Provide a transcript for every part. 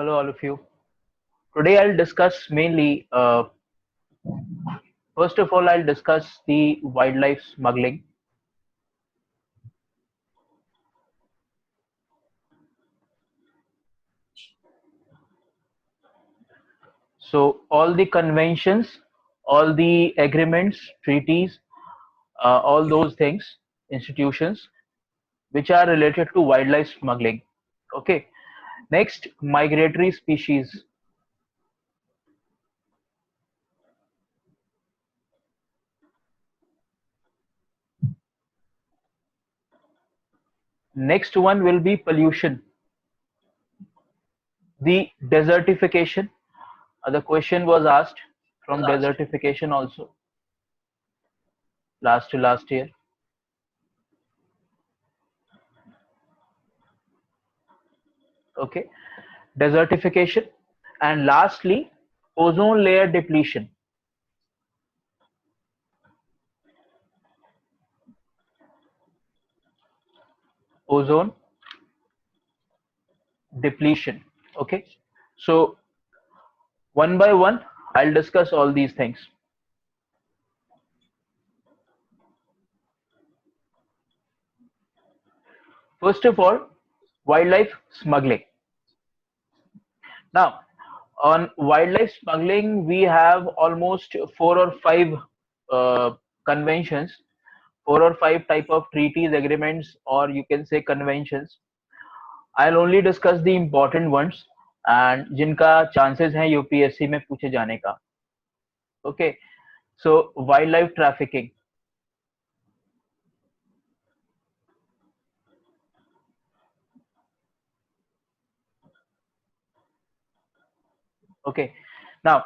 Hello, all of you. Today, I'll discuss mainly, first of all, I'll discuss the wildlife smuggling. So, all the conventions, all the agreements, treaties, all those things, institutions, which are related to wildlife smuggling. Okay. Next, migratory species. Next one will be pollution. The desertification. The question was asked from desertification also last to last year. Okay, desertification, and lastly, ozone layer depletion. Ozone depletion. Okay, so one by one, I'll discuss all these things. First of all, wildlife smuggling. Now, on wildlife smuggling, we have almost four or five uh, conventions, four or five type of treaties, agreements, or you can say conventions. I'll only discuss the important ones and जिनका chances हैं UPSC में पूछे जाने का. Okay, so wildlife trafficking. Okay, now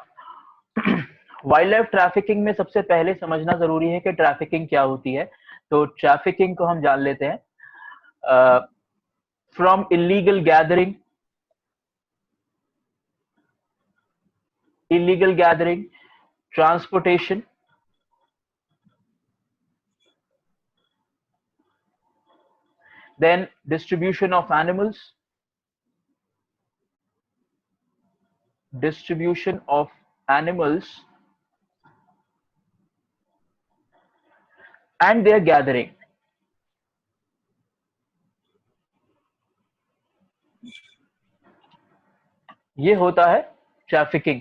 wild trafficking में सबसे पहले समझना जरूरी है कि ट्रैफिकिंग क्या होती है. तो ट्रैफिकिंग को हम जान लेते हैं. From illegal gathering, transportation, then distribution of animals, and their gathering. ये होता है ट्रैफिकिंग.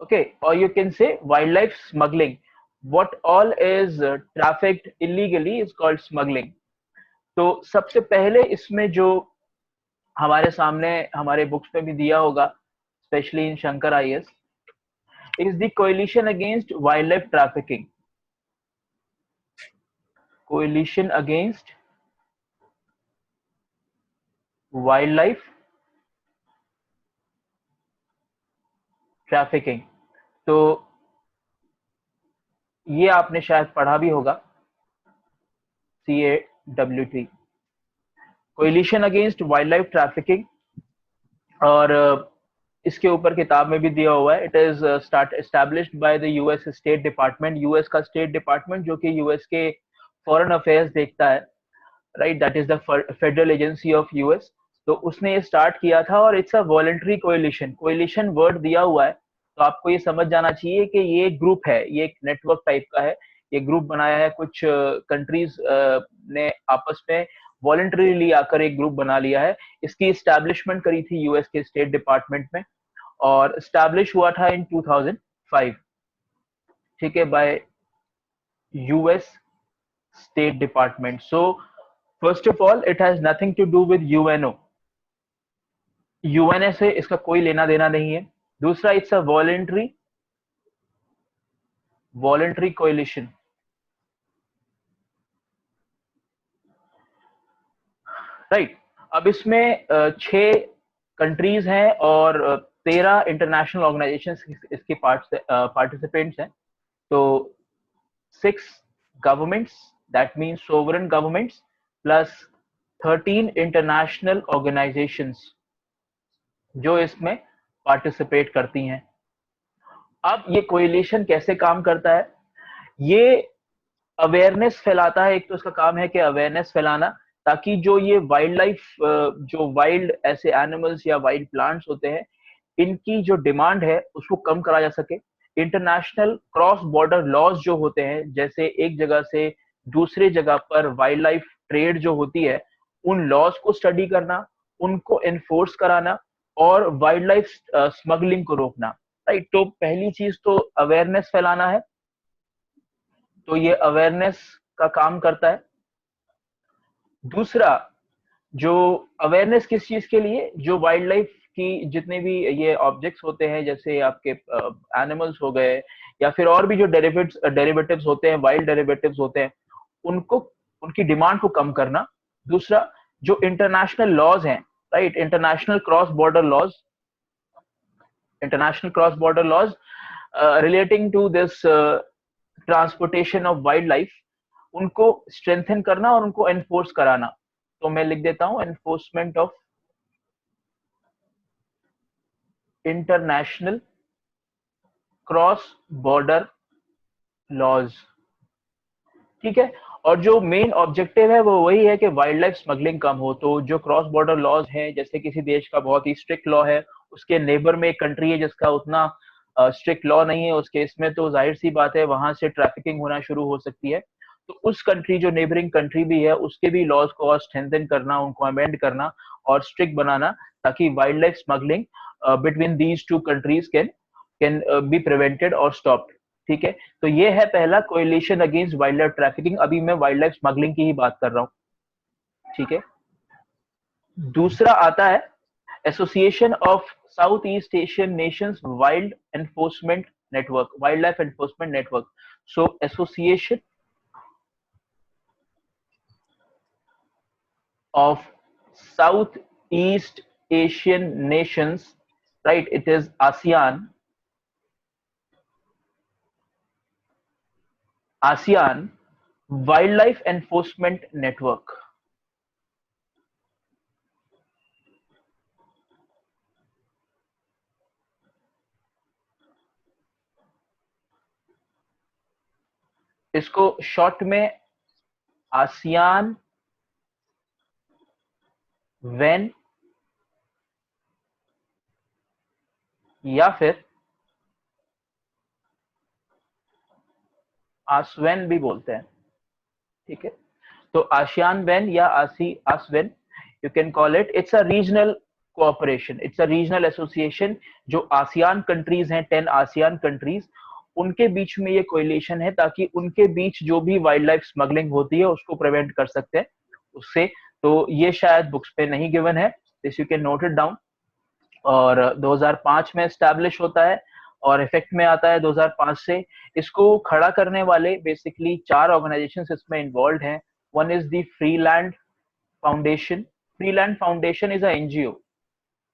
ओके, और you can say wild life smuggling. what all is trafficked illegally is called smuggling. तो सबसे पहले इसमें जो हमारे सामने हमारे बुक्स में भी दिया होगा, specially in Shankar IAS, is the coalition against wildlife trafficking. Coalition against wildlife trafficking. तो ये आपने शायद पढ़ा भी होगा, CAWT, coalition against wildlife trafficking. और इसके ऊपर किताब में भी दिया हुआ है. It is established by the US State department. US का स्टेट डिपार्टमेंट जो कि यूएस के फॉरेन अफेयर्स देखता है, right, that is the federal agency of US. तो उसने ये स्टार्ट किया था और it's a voluntary coalition. Coalition word दिया हुआ है तो आपको ये समझ जाना चाहिए कि ये ग्रुप है, ये एक नेटवर्क टाइप का है. ये ग्रुप बनाया है कुछ कंट्रीज ने आपस में वॉलंटरीली आकर एक ग्रुप बना लिया है. इसकी एस्टैब्लिशमेंट करी थी यूएस के स्टेट डिपार्टमेंट में और एस्टैब्लिश हुआ था इन 2005. ठीक है, by US State Department. So first of all it has nothing to do with UNO. UNO से इसका कोई लेना देना नहीं है. दूसरा, it's a voluntary coalition. Right. अब इसमें 6 कंट्रीज हैं और 13 इंटरनेशनल ऑर्गेनाइजेशंस इसके पार्टिसिपेंट्स हैं. तो 6 governments, that means sovereign governments, plus 13 international organisations जो इसमें पार्टिसिपेट करती हैं. अब ये कोएलिशन कैसे काम करता है? ये अवेयरनेस फैलाता है. एक तो इसका काम है कि अवेयरनेस फैलाना ताकि जो ये वाइल्ड लाइफ, जो वाइल्ड ऐसे एनिमल्स या वाइल्ड प्लांट्स होते हैं, इनकी जो डिमांड है उसको कम करा जा सके। इंटरनेशनल क्रॉस बॉर्डर लॉज जो होते हैं, जैसे एक जगह से दूसरे जगह पर वाइल्ड लाइफ ट्रेड जो होती है, उन लॉज को स्टडी करना, उनको एनफोर्स कराना और वाइल्ड लाइफ स्मगलिंग को रोकना। राइट, तो पहली चीज तो अवेयरनेस फैलाना है, तो ये अवेयरनेस का काम करता है। दूसरा, जो अवेयरनेस किस चीज के लिए, जो वाइल्ड लाइफ की जितने भी ये ऑब्जेक्ट्स होते हैं, जैसे आपके एनिमल्स हो गए या फिर और भी जो डेरिवेटिव्स होते हैं, वाइल्ड डेरिवेटिव्स होते हैं, उनको, उनकी डिमांड को कम करना। दूसरा, जो इंटरनेशनल लॉज हैं, right, international cross border laws relating to this transportation of wildlife, उनको स्ट्रेंथन करना और उनको एनफोर्स कराना। तो मैं लिख देता हूं, enforcement of international cross border laws. ठीक है, और जो मेन ऑब्जेक्टिव है वो वही है कि वाइल्ड लाइफ स्मगलिंग कम हो। तो जो क्रॉस बॉर्डर लॉज हैं, जैसे किसी देश का बहुत ही स्ट्रिक्ट लॉ है, उसके नेबर में एक कंट्री है जिसका उतना स्ट्रिक्ट लॉ नहीं है, उस केस में तो जाहिर सी बात है वहां से ट्रैफिकिंग होना शुरू हो सकती है। तो उस कंट्री, जो नेबरिंग कंट्री भी है, उसके भी लॉज को और स्ट्रेंथन करना, उनको अमेंड करना और स्ट्रिक्ट बनाना, ताकि wild life smuggling between these two countries can be prevented और स्टॉप्ड। ठीक है, तो ये है पहला, coalition against wildlife trafficking. अभी मैं वाइल्ड लाइफ स्मगलिंग की ही बात कर रहा हूं। ठीक है, दूसरा आता है association of south east Asian Nations wild enforcement network, wild life enforcement network. So association of south east Asian Nations, right, it is ASEAN, ASEAN wild life enforcement network. इसको शॉर्ट में आसियान वेन या फिर आसवेन भी बोलते हैं। ठीक है, तो आसियान वेन या आसवेन, you can call it, it's a regional cooperation, it's a regional association. जो आसियान कंट्रीज हैं, 10 आसियान कंट्रीज, उनके बीच में ये कोएलिशन है, ताकि उनके बीच जो भी वाइल्ड लाइफ स्मगलिंग होती है उसको प्रिवेंट कर सकते हैं उससे। तो ये शायद बुक्स पे नहीं गिवन है, this you can note it down. और 2005 में एस्टैब्लिश होता है और इफेक्ट में आता है 2005 से। इसको खड़ा करने वाले बेसिकली 4 ऑर्गेनाइजेशंस इसमें इन्वॉल्व हैं। One is the Freeland Foundation, Freeland Foundation is a NGO,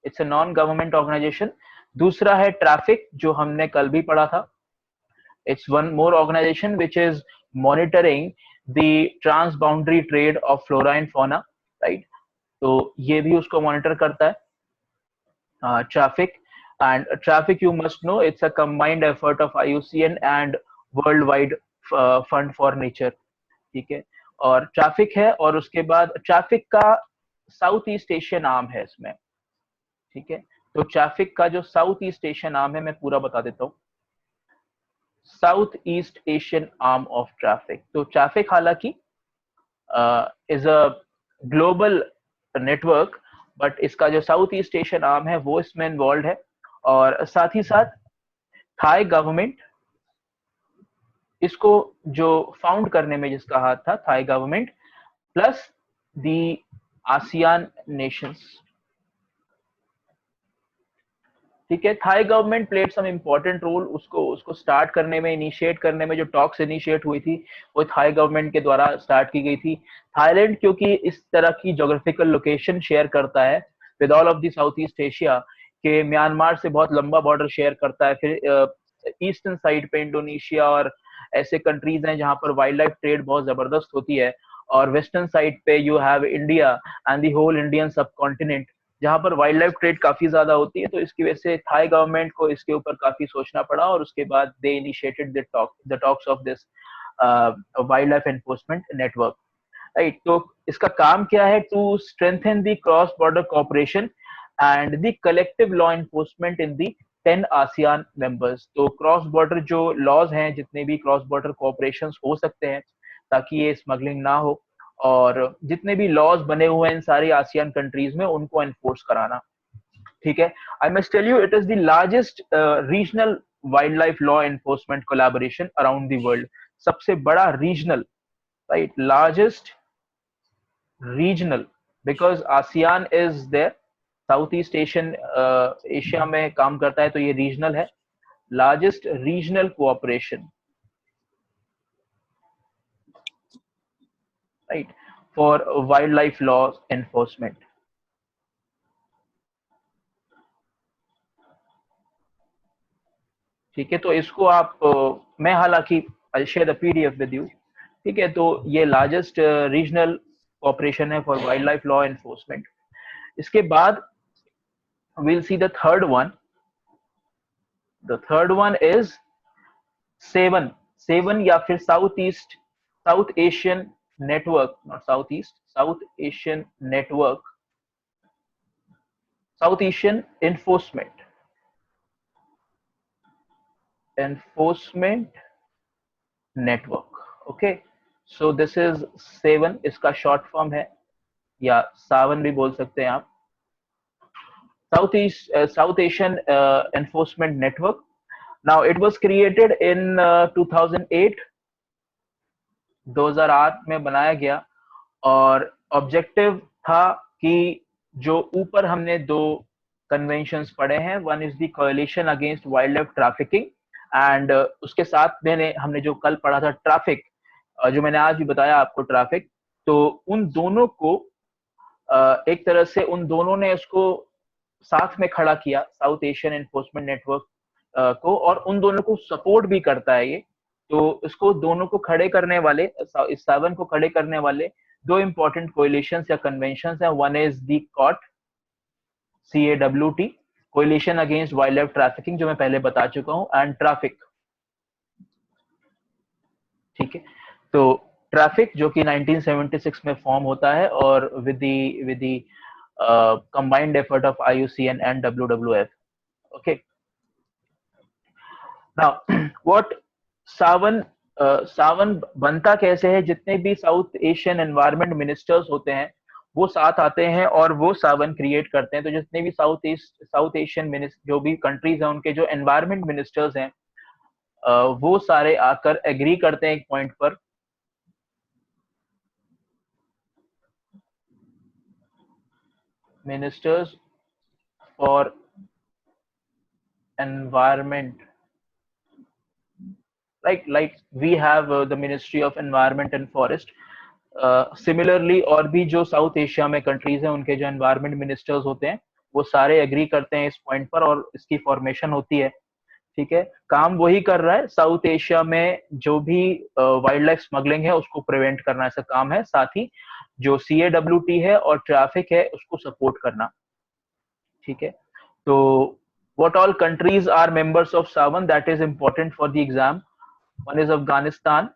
it's a non government organisation. दूसरा है ट्रैफिक, जो हमने कल भी पढ़ा था, it's one more organisation which is monitoring the transboundary trade of flora and fauna, right, तो ये भी उसको मॉनिटर करता है। Traffic, and traffic, you must know, it's a combined effort of IUCN and worldwide fund for nature। ठीक है, और traffic है, और उसके बाद ट्रैफिक का साउथ ईस्ट एशियन आर्म है इसमें। ठीक है, तो ट्रैफिक का जो साउथ ईस्ट एशियन आर्म है, मैं पूरा बता देता हूँ, south east Asian arm of traffic. तो ट्रैफिक हालांकि is a global network, but इसका जो साउथ ईस्ट एशियन आर्म है वो इसमें इन्वॉल्व है। और साथ ही साथ थाई गवर्नमेंट, इसको जो फाउंड करने में जिसका हाथ था, Thai government plus the ASEAN nations. ठीक है, Thai government played some important role, उसको स्टार्ट करने में, इनिशिएट करने में, जो टॉक्स इनिशिएट हुई थी वो थाई गवर्नमेंट के द्वारा स्टार्ट की गई थी। थाईलैंड क्योंकि इस तरह की जोग्राफिकल लोकेशन शेयर करता है with all of the south east Asia, के म्यांमार से बहुत लंबा बॉर्डर शेयर करता है, फिर ईस्टर्न साइड पे इंडोनेशिया और ऐसे कंट्रीज हैं जहां पर वाइल्ड लाइफ ट्रेड बहुत जबरदस्त होती है, और वेस्टर्न साइड पे you have India and the whole Indian subcontinent, जहां पर वाइल्ड लाइफ ट्रेड काफी ज्यादा होती है। तो इसकी वजह से थाई गवर्नमेंट को इसके ऊपर काफी सोचना पड़ा, और उसके बाद they initiated the talks of this wildlife enforcement network. Right. तो इसका काम क्या है? To strengthen the cross border cooperation and the collective law enforcement in the 10 ASEAN members. तो क्रॉस बॉर्डर जो लॉज हैं, जितने भी क्रॉस बॉर्डर कोऑपरेशन हो सकते हैं ताकि ये स्मगलिंग ना हो, और जितने भी लॉज बने हुए हैं इन सारी आसियान कंट्रीज में, उनको एनफोर्स कराना। ठीक है। I must tell you, it is the largest regional wildlife law enforcement collaboration around the world. सबसे बड़ा regional, right, largest regional, because ASEAN is there, south east Asian Asia में काम करता है, तो ये रीजनल है। Largest regional cooperation, right, for wildlife law enforcement. ठीक है। तो इसको आप मैं हालांकि I share the PDF with you. ठीक है। तो ये लार्जेस्ट रीजनल कोऑपरेशन है for wildlife law enforcement. इसके बाद we'll see the third one. The third one is seven. Seven या फिर south east, south Asian network, not south east, south Asian network, south Asian enforcement, enforcement network. Okay, so this is seven, इसका short form है, या सावन भी बोल सकते हैं आप। South east, south Asian enforcement network. Now it was created in 2008, 2008 में बनाया गया, और ऑब्जेक्टिव था कि जो ऊपर हमने दो कन्वेंशंस पढ़े हैं, one is the coalition against wildlife trafficking, and उसके साथ मैंने हमने जो कल पढ़ा था ट्रैफिक, जो मैंने आज भी बताया आपको ट्रैफिक, तो उन दोनों को एक तरह से उन दोनों ने इसको साथ में खड़ा किया, साउथ एशियन एनफोर्समेंट नेटवर्क को, और उन दोनों को सपोर्ट भी करता है ये। तो इसको दोनों को खड़े करने वाले, इस सेवन को खड़े करने वाले दो इंपॉर्टेंट कोएलिशन या कन्वेंशन है। वन इज दी कॉट, CAWT, coalition against wildlife trafficking, जो मैं पहले बता चुका हूं, एंड ट्रैफिक। ठीक है। तो ट्रैफिक जो कि 1976 में फॉर्म होता है, और with the combined effort of IUCN and WWF। Okay, now what सावन, सावन बनता कैसे है? जितने भी साउथ एशियन एनवायरनमेंट मिनिस्टर्स होते हैं वो साथ आते हैं और वो सावन क्रिएट करते हैं। तो जितने भी साउथ एशियन जो भी कंट्रीज हैं, उनके जो एनवायरनमेंट मिनिस्टर्स हैं, वो सारे आकर एग्री करते हैं एक पॉइंट पर, ministers for environment, like we have the Ministry of Environment and Forest. Similarly और भी जो साउथ एशिया में कंट्रीज हैं, उनके जो एनवायरनमेंट मिनिस्टर्स होते हैं, वो सारे एग्री करते हैं इस पॉइंट पर, और इसकी फॉर्मेशन होती है। ठीक है। काम वही कर रहा है, साउथ एशिया में जो भी वाइल्ड लाइफ स्मगलिंग है उसको प्रिवेंट करना, ऐसा काम है। साथ ही जो CAWT है और ट्रैफिक है, उसको सपोर्ट करना। ठीक है। तो what all countries are members of SAVAN, that is important for the exam. One is Afghanistan.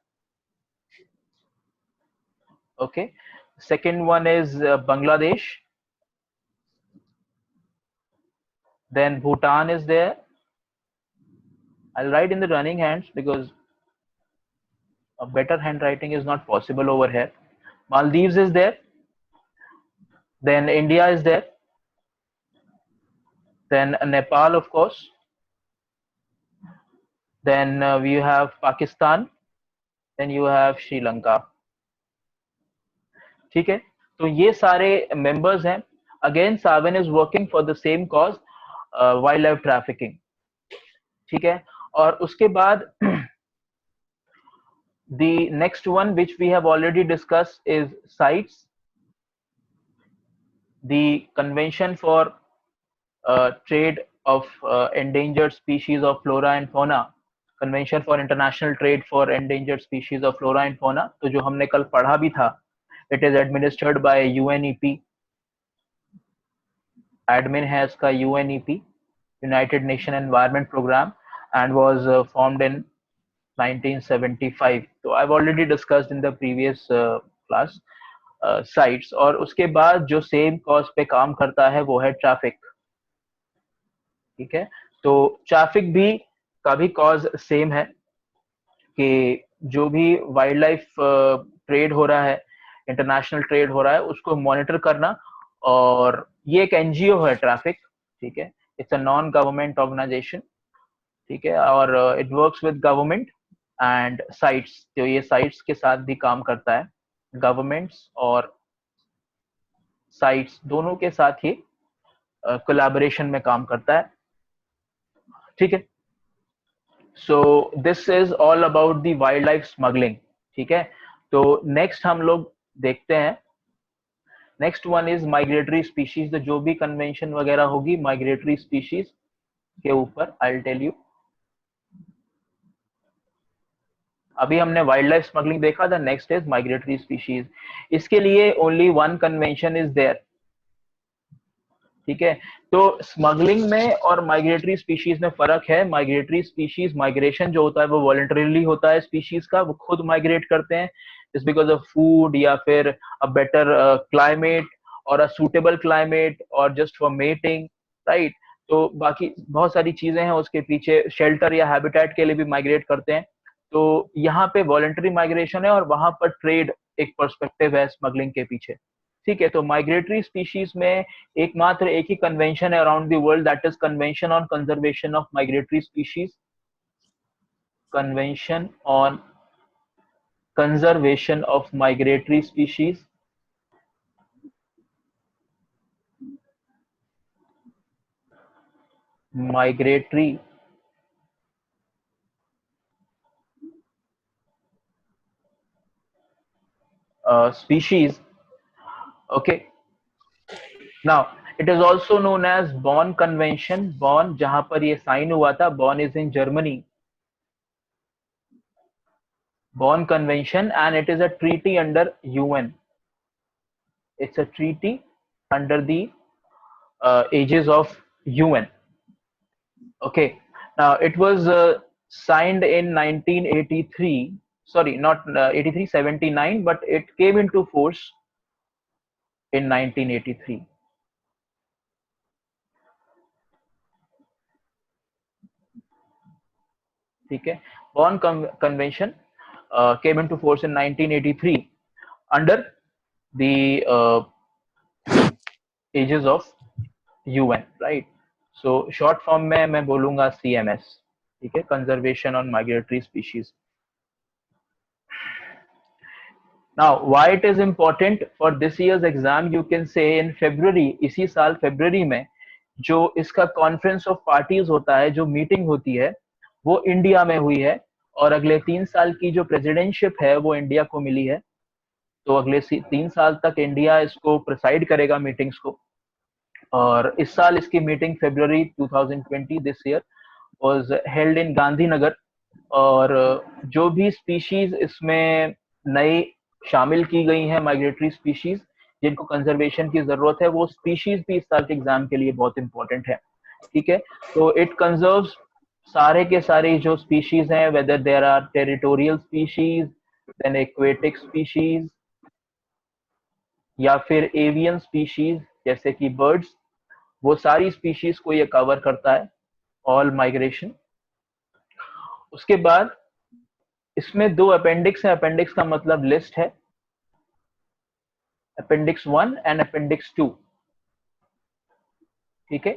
Okay. Second one is Bangladesh. Then Bhutan is there. I'll write in the running hands because a better handwriting is not possible over here. Maldives is there. Then India is there. Then Nepal, of course. Then we have Pakistan. Then you have Sri Lanka. ठीक है। तो ये सारे members हैं। Again सावन is working for the same cause, wildlife trafficking. ठीक है। और उसके बाद the next one which we have already discuss is CITES, the convention for trade of endangered species of flora and fauna, convention for international trade for endangered species of flora and fauna, तो जो हमने कल पढ़ा भी था। It is administered by UNEP. Admin है इसका UNEP, United Nations Environment Program, and was formed in 1975. So I've already discussed in the previous class. Sites, और उसके बाद जो सेम कॉज पे काम करता है वो है ट्रैफिक। ठीक है, तो ट्रैफिक भी का भी कॉज सेम है कि जो भी वाइल्ड लाइफ ट्रेड हो रहा है, इंटरनेशनल ट्रेड हो रहा है, उसको मॉनिटर करना। और ये एक एनजीओ है ट्रैफिक, ठीक है, it's a non government organisation, ठीक है, और it works with government and CITES, तो ये साइट्स के साथ भी काम करता है, गवर्नमेंट्स और साइट्स दोनों के साथ ही कोलैबोरेशन में काम करता है। ठीक है, so this is all about the wild life smuggling. ठीक है, तो नेक्स्ट हम लोग देखते हैं, next one is migratory species. तो जो भी कन्वेंशन वगैरह होगी माइग्रेटरी स्पीशीज के ऊपर, आई विल टेल यू। अभी हमने वाइल्ड लाइफ स्मगलिंग देखा था, नेक्स्ट इज माइग्रेटरी स्पीशीज। इसके लिए only one convention is there. ठीक है, तो स्मगलिंग में और माइग्रेटरी स्पीशीज में फर्क है। माइग्रेटरी स्पीशीज, माइग्रेशन जो होता है वो वॉलंटरीली होता है, स्पीशीज का वो खुद माइग्रेट करते हैं जस्ट बिकॉज ऑफ फूड या फिर अ बेटर क्लाइमेट और अ सूटेबल क्लाइमेट और जस्ट फॉर मेटिंग, राइट। तो बाकी बहुत सारी चीजें हैं उसके पीछे, शेल्टर या हैबिटेट के लिए भी माइग्रेट करते हैं। तो यहाँ पे वॉलंटरी माइग्रेशन है और वहां पर ट्रेड एक पर्सपेक्टिव है स्मगलिंग के पीछे। ठीक है, तो माइग्रेटरी स्पीशीज में एकमात्र एक ही कन्वेंशन है around the world, that is convention on conservation of migratory species. Convention on conservation of migratory species. Migratory species. Okay, now it is also known as Bonn Convention. Bonn, जहां पर ये sign हुआ था, Bonn is in Germany. Bonn Convention, and it is a treaty under UN. It's a treaty under the aegis of UN. Okay, now it was signed in 1983. Sorry, not 83, 79, but it came into force in 1983. ठीक है, Bonn Convention came into force in 1983 under the aegis of UN, right? So short form में मैं बोलूंगा CMS, ठीक है, Conservation on Migratory Species. Now why it is important for this year's exam, you can say in February, इसी साल February में जो इसका कॉन्फ्रेंस ऑफ पार्टीज होता है, जो मीटिंग होती है, वो इंडिया में हुई है, और अगले 3 साल की जो प्रेसिडेंटशिप है वो इंडिया को मिली है। तो अगले 3 साल तक इंडिया इसको प्रिसाइड करेगा मीटिंग्स को। और इस साल इसकी meeting February 2020 this year was held in Gandhinagar. और जो भी स्पीशीज इसमें नई शामिल की गई हैं, माइग्रेटरी स्पीशीज जिनको कंजर्वेशन की जरूरत है, वो स्पीशीज भी इस साल के एग्जाम के लिए बहुत इंपॉर्टेंट है। ठीक है, तो इट कंजर्व्स सारे के सारे जो स्पीशीज हैं, whether there are territorial species, then aquatic species, या फिर एवियन स्पीशीज जैसे कि बर्ड्स, वो सारी स्पीशीज को ये कवर करता है, ऑल माइग्रेशन। उसके बाद इसमें 2 अपेंडिक्स है, अपेंडिक्स का मतलब लिस्ट है, अपेंडिक्स 1 एंड अपेंडिक्स 2। ठीक है,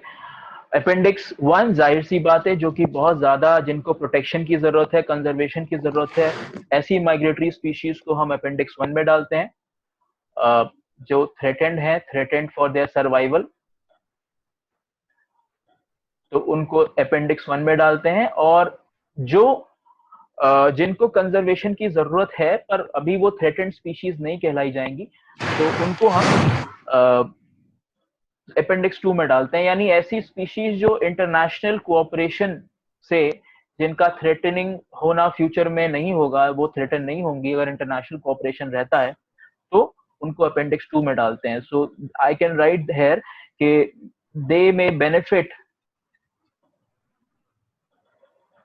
अपेंडिक्स 1 जाहिर सी बात है जो कि बहुत ज्यादा जिनको प्रोटेक्शन की जरूरत है, कंजर्वेशन की जरूरत है, ऐसी माइग्रेटरी स्पीशीज को हम अपेंडिक्स 1 में डालते हैं। जो थ्रेटेंड है, थ्रेटेंड फॉर देयर सर्वाइवल, तो उनको अपेंडिक्स 1 में डालते हैं। और जो जिनको कंजर्वेशन की जरूरत है पर अभी वो थ्रेटेंड स्पीशीज नहीं कहलाई जाएंगी, तो उनको हम अपेंडिक्स 2 में डालते हैं। यानी ऐसी स्पीशीज जो इंटरनेशनल कोऑपरेशन से, जिनका थ्रेटनिंग होना फ्यूचर में नहीं होगा, वो थ्रेटन नहीं होंगी अगर इंटरनेशनल कोऑपरेशन रहता है, तो उनको अपेंडिक्स 2 में डालते हैं। सो आई कैन राइट हेयर कि दे मे बेनिफिट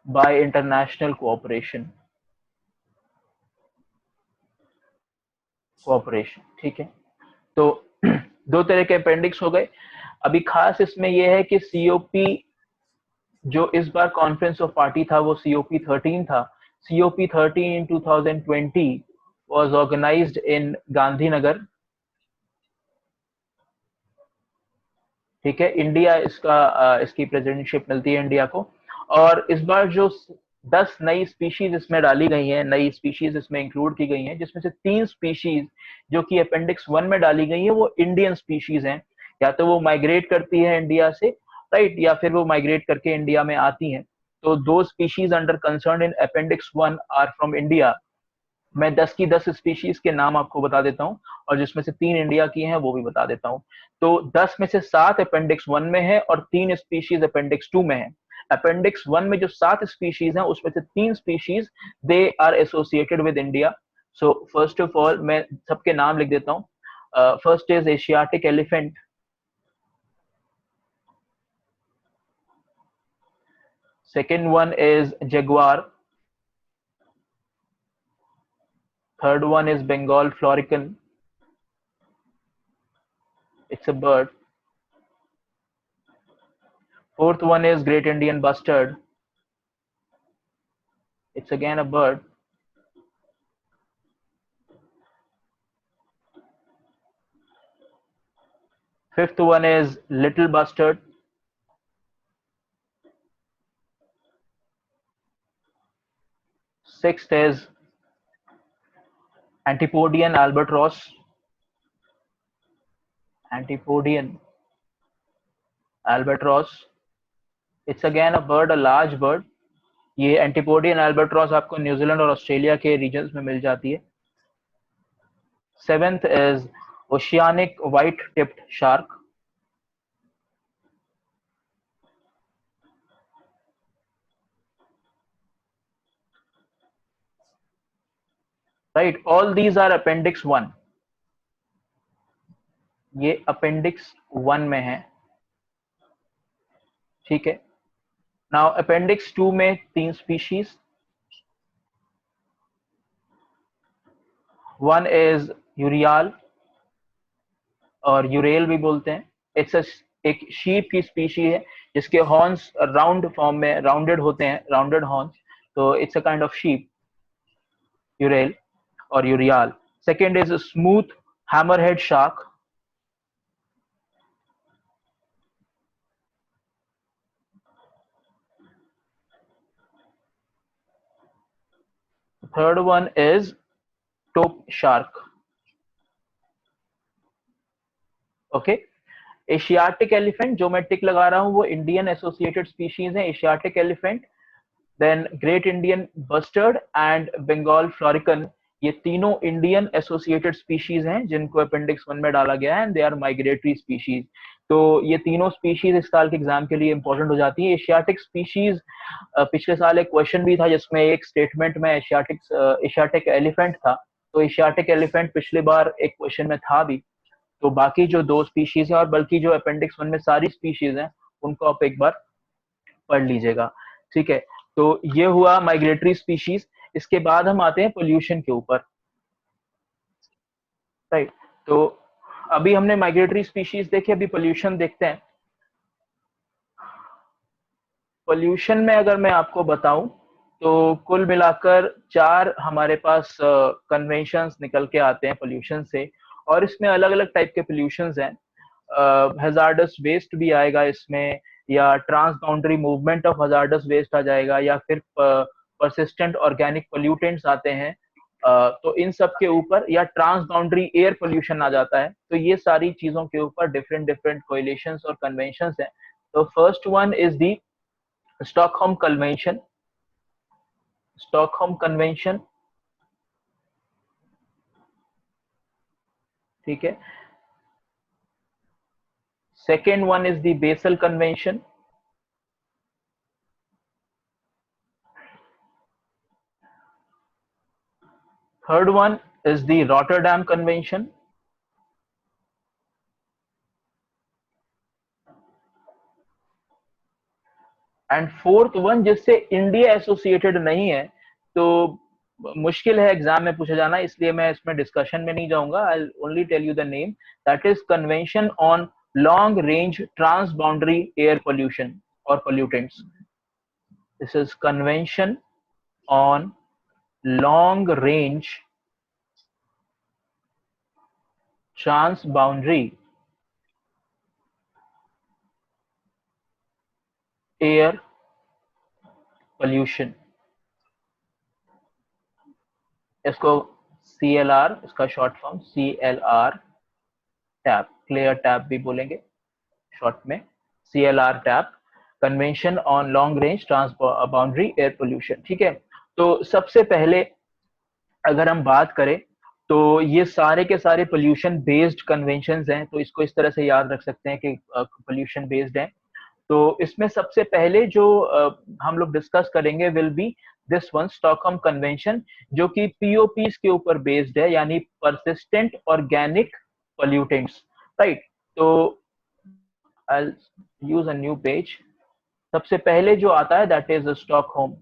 by international cooperation, ठीक है। तो दो तरह के अपेंडिक्स हो गए। अभी खास इसमें यह है कि सीओपी जो इस बार कॉन्फ्रेंस ऑफ पार्टी था वो सीओपी 13 था। COP 13 in 2020 was organized in Gandhinagar. ठीक है, इंडिया इसकी प्रेसिडेंटशिप मिलती है इंडिया को। और इस बार जो 10 नई स्पीशीज इसमें डाली गई हैं, नई स्पीशीज इसमें इंक्लूड की गई हैं, जिसमें से 3 स्पीशीज जो कि अपेंडिक्स 1 में डाली गई है वो इंडियन स्पीशीज हैं। या तो वो माइग्रेट करती है इंडिया से, राइट, या फिर वो माइग्रेट करके इंडिया में आती हैं। तो दो species under concern in appendix 1 are from India. मैं 10 की 10 स्पीशीज के नाम आपको बता देता हूँ, और जिसमें से 3 इंडिया की हैं वो भी बता देता हूँ। तो 10 में से 7 अपेंडिक्स 1 में है और 3 स्पीशीज अपेंडिक्स 2 में है। अपेंडिक्स 1 में जो 7 स्पीशीज हैं उसमें से 3 species they are associated with India. So first of all मैं सबके नाम लिख देता हूँ। First is Asiatic elephant, second one is jaguar, third one is Bengal florican, it's a bird, fourth one is Great Indian bustard, it's again a bird, fifth one is little bustard, sixth is Antipodian albatross, Antipodian albatross, it's again a bird, a large bird. ये Antipodean albatross आपको New Zealand और Australia के regions में मिल जाती है। Seventh is oceanic white tipped shark, right, all these are appendix 1, ये appendix 1 में है। ठीक है, नाउ अपेंडिक्स 2 में 3 स्पीशीज, वन इज यूरियाल और यूरेल भी बोलते हैं। इट्स एक शीप की स्पीशी है जिसके हॉर्न्स राउंड फॉर्म में राउंडेड होते हैं, राउंडेड हॉर्न्स, तो it's a kind of sheep, urial और urial. Second is smooth hammerhead shark, third one is tope shark. Okay, Asiatic elephant जो मैं टिक लगा रहा हूं वो इंडियन एसोसिएटेड स्पीशीज है, Asiatic elephant, then great Indian bustard and Bengal florican, ये तीनों इंडियन एसोसिएटेड स्पीशीज हैं जिनको अपेंडिक्स 1 में डाला गया है, and they are migratory species. तो ये तीनों स्पीशीज इस साल के एग्जाम के लिए इंपॉर्टेंट हो जाती है। एशियाटिक स्पीशीज, पिछले साल एक क्वेश्चन भी था जिसमें एक स्टेटमेंट में एशियाटिक एलिफेंट था, तो एशियाटिक एलिफेंट पिछली बार एक क्वेश्चन में था भी। तो बाकी जो 2 स्पीशीज है और बल्कि जो अपेंडिक्स 1 में सारी स्पीशीज हैं उनको आप एक बार पढ़ लीजिएगा। ठीक है, तो ये हुआ माइग्रेटरी स्पीशीज। इसके बाद हम आते हैं पोल्यूशन के ऊपर, राइट। तो अभी हमने माइग्रेटरी स्पीशीज देखी, अभी पोल्यूशन देखते हैं। पोल्यूशन में अगर मैं आपको बताऊं तो कुल मिलाकर 4 हमारे पास कन्वेंशंस निकल के आते हैं पोल्यूशन से, और इसमें अलग अलग टाइप के पोल्यूशंस हैं। हैजार्डस वेस्ट भी आएगा इसमें, या trans boundary movement of hazardous waste आ जाएगा, या फिर परसिस्टेंट ऑर्गेनिक पोल्यूटेंट्स आते हैं। तो इन सब के ऊपर, या ट्रांस बाउंड्री एयर पोल्यूशन आ जाता है। तो ये सारी चीजों के ऊपर डिफरेंट डिफरेंट कोएलिशंस और कन्वेंशंस हैं। तो first one is the Stockholm convention, Stockholm convention, ठीक है। Second one is the basal convention, third one is the Rotterdam convention, and fourth one जिससे इंडिया एसोसिएटेड नहीं है, तो मुश्किल है एग्जाम में पूछा जाना, इसलिए मैं इसमें डिस्कशन में नहीं जाऊंगा. I only tell you the name. That is convention on long range trans boundary air pollution और pollutants. This is convention on long range transboundary air pollution. इसको CLR, इसका short form CLR tap, clear tap भी बोलेंगे short में, CLR tap, convention on long range trans boundary air pollution. ठीक है, तो सबसे पहले अगर हम बात करें तो ये सारे के सारे पोल्यूशन बेस्ड कन्वेंशंस हैं, तो इसको इस तरह से याद रख सकते हैं कि पोल्यूशन बेस्ड हैं. तो इसमें सबसे पहले जो हम लोग डिस्कस करेंगे will be this one, Stockholm convention, जो कि पीओपीज के ऊपर बेस्ड है, यानी परसिस्टेंट ऑर्गेनिक पोल्यूटेंट्स. राइट, तो आई यूज अ न्यू पेज. सबसे पहले जो आता है that is Stockholm.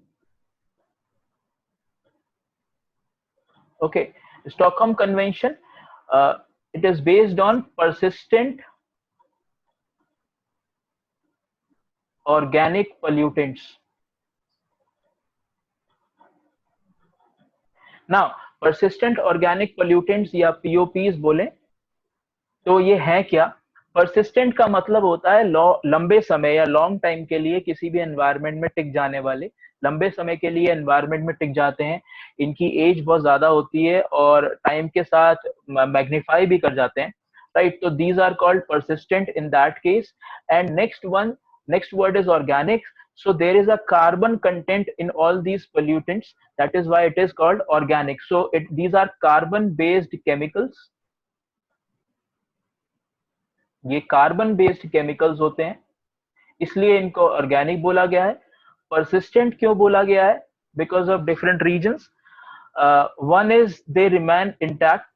Okay, Stockholm Convention, it is based on persistent organic pollutants. Now, persistent organic pollutants या POPs बोले तो ये है क्या? persistent का मतलब होता है लंबे समय या लॉन्ग टाइम के लिए किसी भी एनवायरनमेंट में टिक जाने वाले, लंबे समय के लिए एनवायरनमेंट में टिक जाते हैं, इनकी एज बहुत ज्यादा होती है और टाइम के साथ मैग्नीफाई भी कर जाते हैं. राइट, तो these are called persistent in that case. And next word is organic. So there is a carbon content in all these pollutants. That is why it is called organic. So these are carbon-based chemicals. ये carbon based chemicals होते हैं, इसलिए इनको organic बोला गया है. persistent क्यों बोला गया है? Because of different reasons. One is they remain intact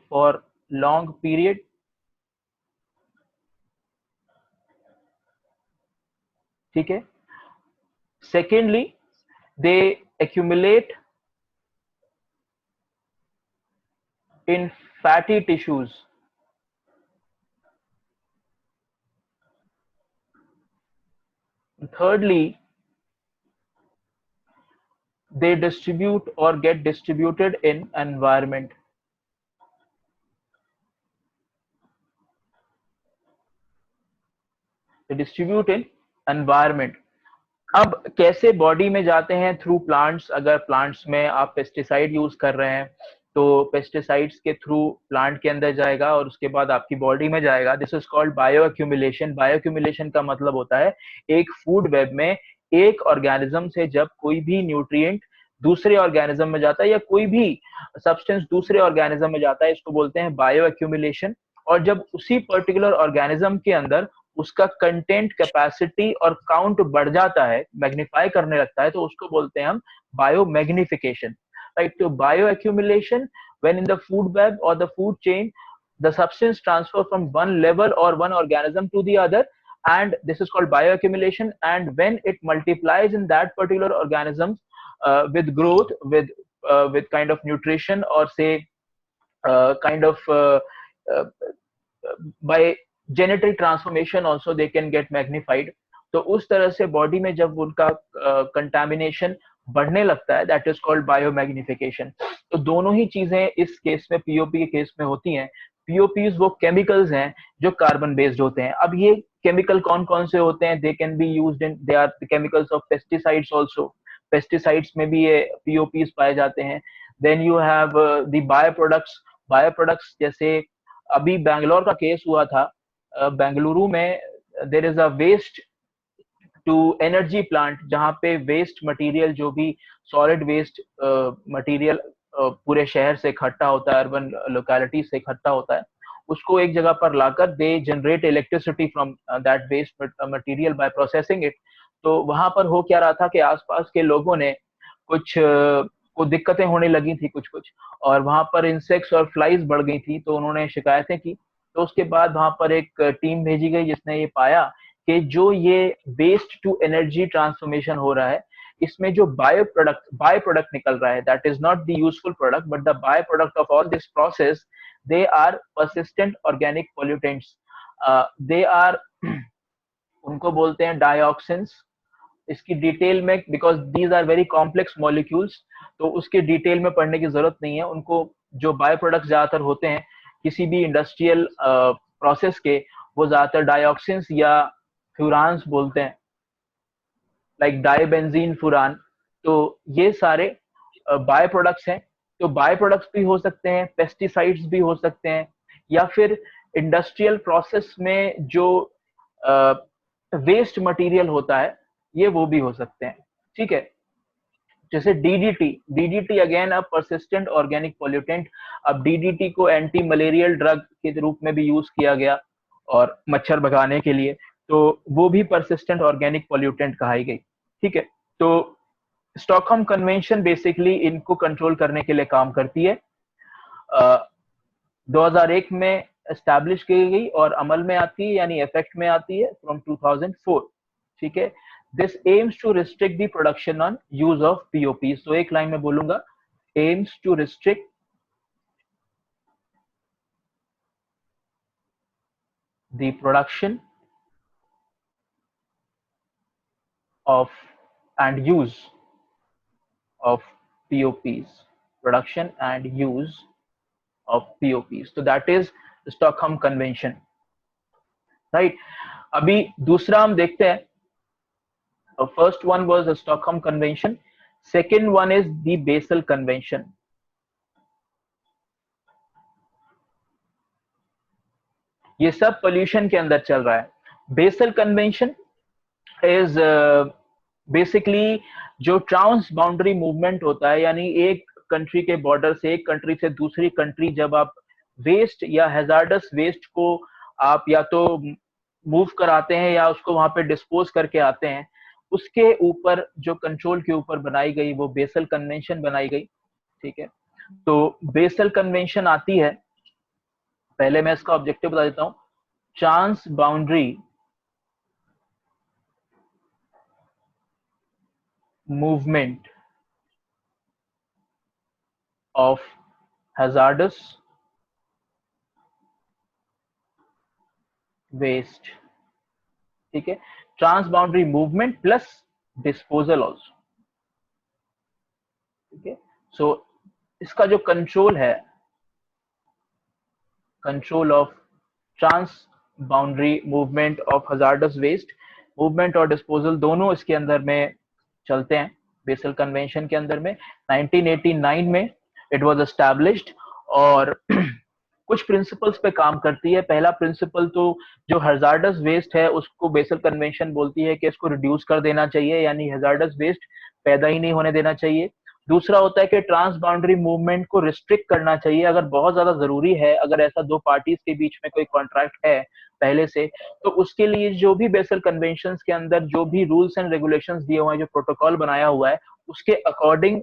for long period. ठीक है. Secondly, they accumulate in fatty tissues. Thirdly, they distribute or get distributed in environment. They distribute in environment. अब कैसे body में जाते हैं? Through plants. अगर plants में आप पेस्टिसाइड यूज कर रहे हैं तो पेस्टिसाइड्स के थ्रू प्लांट के अंदर जाएगा और उसके बाद आपकी बॉडी में जाएगा. This is called bio accumulation. Bio accumulation का मतलब होता है एक फूड वेब में एक ऑर्गेनिज्म से जब कोई भी न्यूट्रिएंट दूसरे ऑर्गेनिज्म में जाता है या कोई भी सब्सटेंस दूसरे ऑर्गेनिज्म में जाता है, इसको बोलते हैं बायो एक्यूमुलेशन. और जब उसी पर्टिकुलर ऑर्गेनिज्म के अंदर उसका कंटेंट, कैपेसिटी और काउंट बढ़ जाता है, मैग्नीफाई करने लगता है, तो उसको बोलते हैं हम bio magnification. right? So bioaccumulation, when in the food web or the food chain, the substance transfer from one level or one organism to the other, and this is called bioaccumulation. And when it multiplies in that particular organism with growth, with kind of nutrition, or say kind of by genetic transformation also they can get magnified. तो उस तरह से body में जब उनका contamination बढ़ने लगता है, दैट इज कॉल्ड बायोमैग्निफिकेशन. तो दोनों ही चीजें इस केस में, पीओपी के केस में होती हैं. पीओपीज वो केमिकल्स हैं जो कार्बन बेस्ड होते हैं. अब ये केमिकल कौन कौन से होते हैं? They can be used in, they are chemicals of pesticides also. Pesticides में भी ये पीओपीज पाए जाते हैं. Then you have the bio products. Bio products जैसे अभी बैंगलोर का केस हुआ था, बेंगलुरु में there is a waste to energy plant, जहां पे वेस्ट मटेरियल, जो भी सॉलिड वेस्ट मटेरियल पूरे शहर से इकट्ठा होता है, अर्बन लोकेलिटी से इकट्ठा होता है, उसको एक जगह पर लाकर दे generate electricity from that waste material by processing it. तो वहां पर हो क्या रहा था कि आसपास के लोगों ने कुछ को दिक्कतें होने लगी थी कुछ कुछ, और वहां पर इंसेक्ट्स और फ्लाइज बढ़ गई थी, तो उन्होंने शिकायतें की. तो उसके बाद वहां पर एक टीम भेजी गई जिसने ये पाया कि जो ये वेस्ट टू एनर्जी ट्रांसफॉर्मेशन हो रहा है, इसमें जो बाय प्रोडक्ट निकल रहा है, that is not the useful product but the by product of all this process, they are persistent organic pollutants. They are उनको बोलते हैं डायोक्सिन्स। इसकी डिटेल में, because these are very complex molecules, तो उसके डिटेल में पढ़ने की जरूरत नहीं है। उनको जो बाय प्रोडक्ट ज्यादातर होते हैं किसी भी इंडस्ट्रियल प्रोसेस के, वो ज्यादातर डायोक्सिन्स या फ्यूरान्स बोलते हैं, लाइक डाइबेंजीन फुरान। तो ये सारे बाय प्रोडक्ट्स हैं। तो बाय प्रोडक्ट्स भी हो सकते हैं, पेस्टिसाइड्स भी हो सकते हैं, या फिर इंडस्ट्रियल प्रोसेस में जो वेस्ट मटेरियल होता है, ये वो भी हो सकते हैं। ठीक है, जैसे DDT again a persistent organic pollutant. अब डीडीटी को एंटी मलेरियल ड्रग के रूप में भी यूज किया गया और मच्छर भगाने के लिए, तो वो भी परसिस्टेंट ऑर्गेनिक पॉल्यूटेंट कहाई गई। ठीक है, तो स्टॉकहोम कन्वेंशन बेसिकली इनको कंट्रोल करने के लिए काम करती है। 2001 में एस्टैब्लिश की गई और अमल में आती है, यानी इफेक्ट में आती है फ्रॉम 2004। ठीक है, this aims to restrict the production on use of POP. तो एक लाइन में बोलूंगा, aims to restrict the production of and use of POPs, production and use of POPs. So that is Stockholm Convention, right? अभी दूसरा हम देखते हैं। First one was the Stockholm Convention. Second one is the Basel Convention. ये सब pollution के अंदर चल रहा है। बेसल कन्वेंशन इज बेसिकली जो ट्रांस बाउंड्री मूवमेंट होता है, यानी एक कंट्री के बॉर्डर से, एक कंट्री से दूसरी कंट्री, जब आप वेस्ट या हैजार्डस वेस्ट को आप या तो मूव कराते हैं या उसको वहां पे डिस्पोज करके आते हैं, उसके ऊपर जो कंट्रोल के ऊपर बनाई गई वो बेसल कन्वेंशन बनाई गई। ठीक है, तो बेसल कन्वेंशन आती है, पहले मैं इसका ऑब्जेक्टिव बता देता हूं। Transboundary movement of hazardous waste। ठीक है, trans boundary movement plus disposal also. ठीक है, सो इसका जो कंट्रोल है, control of trans boundary movement of hazardous waste, movement और डिस्पोजल दोनों इसके अंदर में चलते हैं बेसल कन्वेंशन के अंदर में। 1989 में इट वाज एस्टैब्लिश्ड और कुछ प्रिंसिपल्स पे काम करती है। पहला प्रिंसिपल तो जो हजार्डस वेस्ट है उसको बेसल कन्वेंशन बोलती है कि इसको रिड्यूस कर देना चाहिए, यानी हजार्डस वेस्ट पैदा ही नहीं होने देना चाहिए। दूसरा होता है कि ट्रांस बाउंड्री मूवमेंट को रिस्ट्रिक्ट करना चाहिए अगर बहुत ज्यादा जरूरी है, अगर ऐसा दो पार्टीज के बीच में कोई कॉन्ट्रैक्ट है पहले से, तो उसके लिए जो भी बेसल कन्वेंशन के अंदर जो भी रूल्स एंड रेगुलेशंस दिए हुए हैं, जो प्रोटोकॉल बनाया हुआ है, उसके according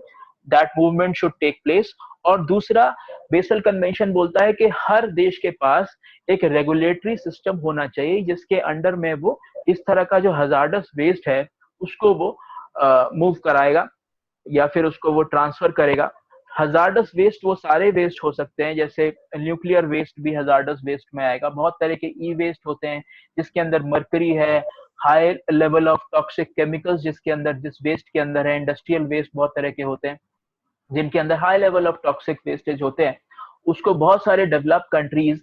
that movement should take place. और दूसरा, बेसल कन्वेंशन बोलता है कि हर देश के पास एक रेगुलेटरी सिस्टम होना चाहिए जिसके अंडर में वो इस तरह का जो हजार्डस वेस्ट है उसको वो मूव कराएगा या फिर उसको वो ट्रांसफर करेगा। हजार्डस वेस्ट वो सारे वेस्ट हो सकते हैं, जैसे न्यूक्लियर वेस्ट भी हजार्डस वेस्ट में आएगा। बहुत तरह के ई वेस्ट होते हैं जिसके अंदर मर्करी है, high level of toxic chemicals जिसके अंदर, जिस वेस्ट के अंदर है। इंडस्ट्रियल वेस्ट बहुत तरह के होते हैं जिनके अंदर high level of toxic wastage होते हैं। उसको बहुत सारे developed countries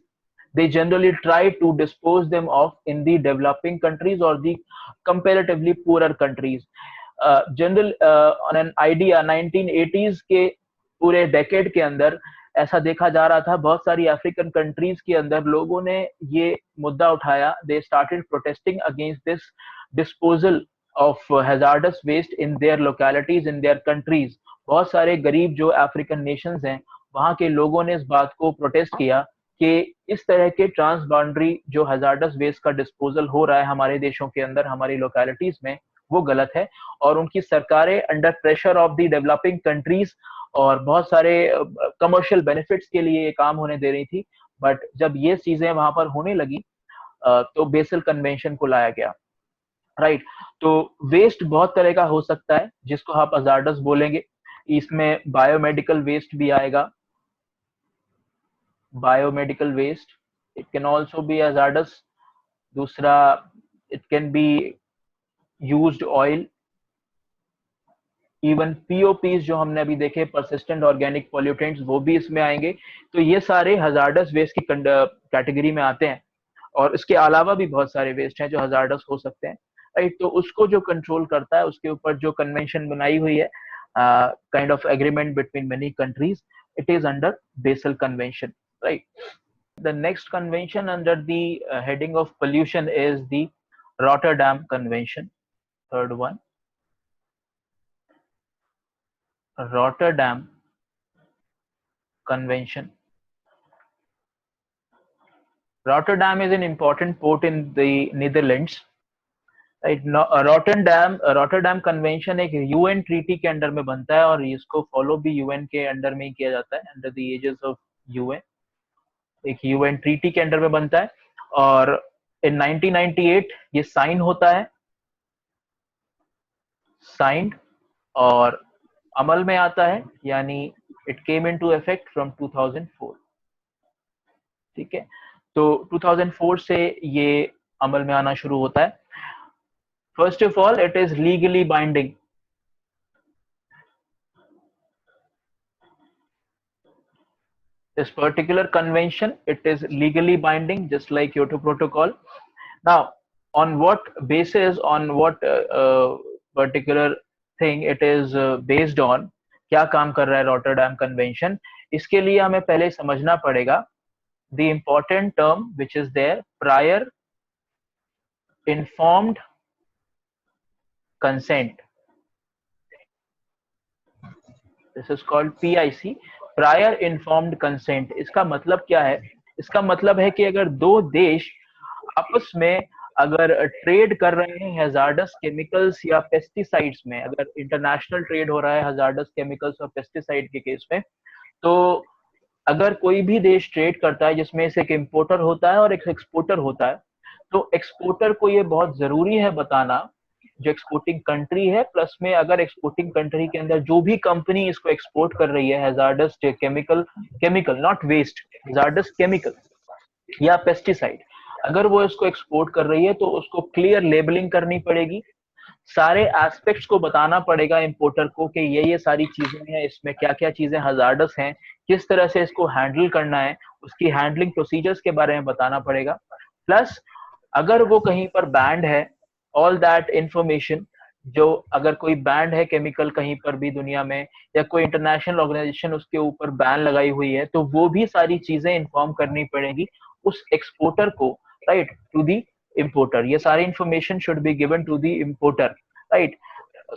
they generally try to dispose them off in the developing countries or the comparatively poorer countries. General on an idea 1980s के पूरे डेकेड के अंदर ऐसा देखा जा रहा था, बहुत सारी अफ्रीकन कंट्रीज के अंदर लोगों ने ये मुद्दा उठाया। They started protesting against this disposal of hazardous waste in their localities, in their countries. बहुत सारे गरीब जो अफ्रीकन नेशंस हैं वहां के लोगों ने इस बात को प्रोटेस्ट किया कि इस तरह के ट्रांस बाउंड्री जो हैजार्डस वेस्ट का डिस्पोजल हो रहा है हमारे देशों के अंदर, हमारी लोकेलिटीज में, वो गलत है। और उनकी सरकारें under pressure of the developing countries और बहुत सारे कमर्शियल बेनिफिट्स के लिए ये काम होने दे रही थी। बट जब ये चीजें वहां पर होने लगी तो बेसल कन्वेंशन को लाया गया। राइट। तो वेस्ट बहुत तरह का हो सकता है जिसको आप हजार्डस बोलेंगे। इसमें बायोमेडिकल वेस्ट भी आएगा, biomedical waste, it can also be hazardous. दूसरा, it can be used oil, even POPs जो हमने अभी देखे, परसिस्टेंट ऑर्गेनिक पॉल्यूटेंट्स, वो भी इसमें आएंगे। तो ये सारे हजार्डस वेस्ट की कैटेगरी में आते हैं। और इसके अलावा भी बहुत सारे वेस्ट हैं जो हजार्डस हो सकते हैं, राइट। तो उसको जो कंट्रोल करता है, उसके ऊपर जो कन्वेंशन बनाई हुई है, kind of agreement between many countries, it is under basal convention, right. The next convention under the heading of pollution is the Rotterdam Convention. Third one, Rotterdam Convention. Rotterdam is an important port in the Netherlands. Right. Rotterdam convention एक UN treaty के under में बनता है और इसको follow भी UN के under में ही किया जाता है, under the aegis of UN. एक यूएन ट्रीटी के अंडर में बनता है और इन 1998 ये साइन होता है, साइंड और अमल में आता है, यानी it came into effect from 2004। ठीक है, तो 2004 से ये अमल में आना शुरू होता है। First of all, it is legally binding. This particular convention, it is legally binding, just like Kyoto Protocol. Now, on what basis, on what particular thing it is based on, क्या काम कर रहा है रॉटरडैम कन्वेंशन, इसके लिए हमें पहले समझना पड़ेगा the important term which is there, prior informed consent. This is called PIC, prior informed consent. इसका मतलब क्या है? इसका मतलब है कि अगर दो देश आपस में अगर ट्रेड कर रहे हैं हैजार्डस केमिकल्स या पेस्टिसाइड्स में, अगर इंटरनेशनल ट्रेड हो रहा है हैजार्डस केमिकल्स और पेस्टिसाइड के केस में, तो अगर कोई भी देश ट्रेड करता है जिसमें से एक इम्पोर्टर होता है और एक एक्सपोर्टर होता है, तो एक्सपोर्टर को ये बहुत जरूरी है बताना, जो एक्सपोर्टिंग कंट्री है, प्लस में अगर एक्सपोर्टिंग कंट्री के अंदर जो भी कंपनी इसको एक्सपोर्ट कर रही है hazardous chemical not waste, hazardous chemical या पेस्टिसाइड, अगर वो इसको एक्सपोर्ट कर रही है तो उसको क्लियर लेबलिंग करनी पड़ेगी, सारे एस्पेक्ट्स को बताना पड़ेगा इंपोर्टर को कि ये सारी चीजें हैं, इसमें क्या क्या चीजें हजार्डस हैं, किस तरह से इसको हैंडल करना है, उसकी हैंडलिंग प्रोसीजर्स के बारे में बताना पड़ेगा। प्लस अगर वो कहीं पर बैंड है, ऑल दैट इंफॉर्मेशन, जो अगर कोई बैंड है केमिकल कहीं पर भी दुनिया में या कोई इंटरनेशनल ऑर्गेनाइजेशन उसके ऊपर बैन लगाई हुई है, तो वो भी सारी चीजें इन्फॉर्म करनी पड़ेगी उस एक्सपोर्टर को, राइट, टू दी importer. ये सारी information should be given to the importer, right.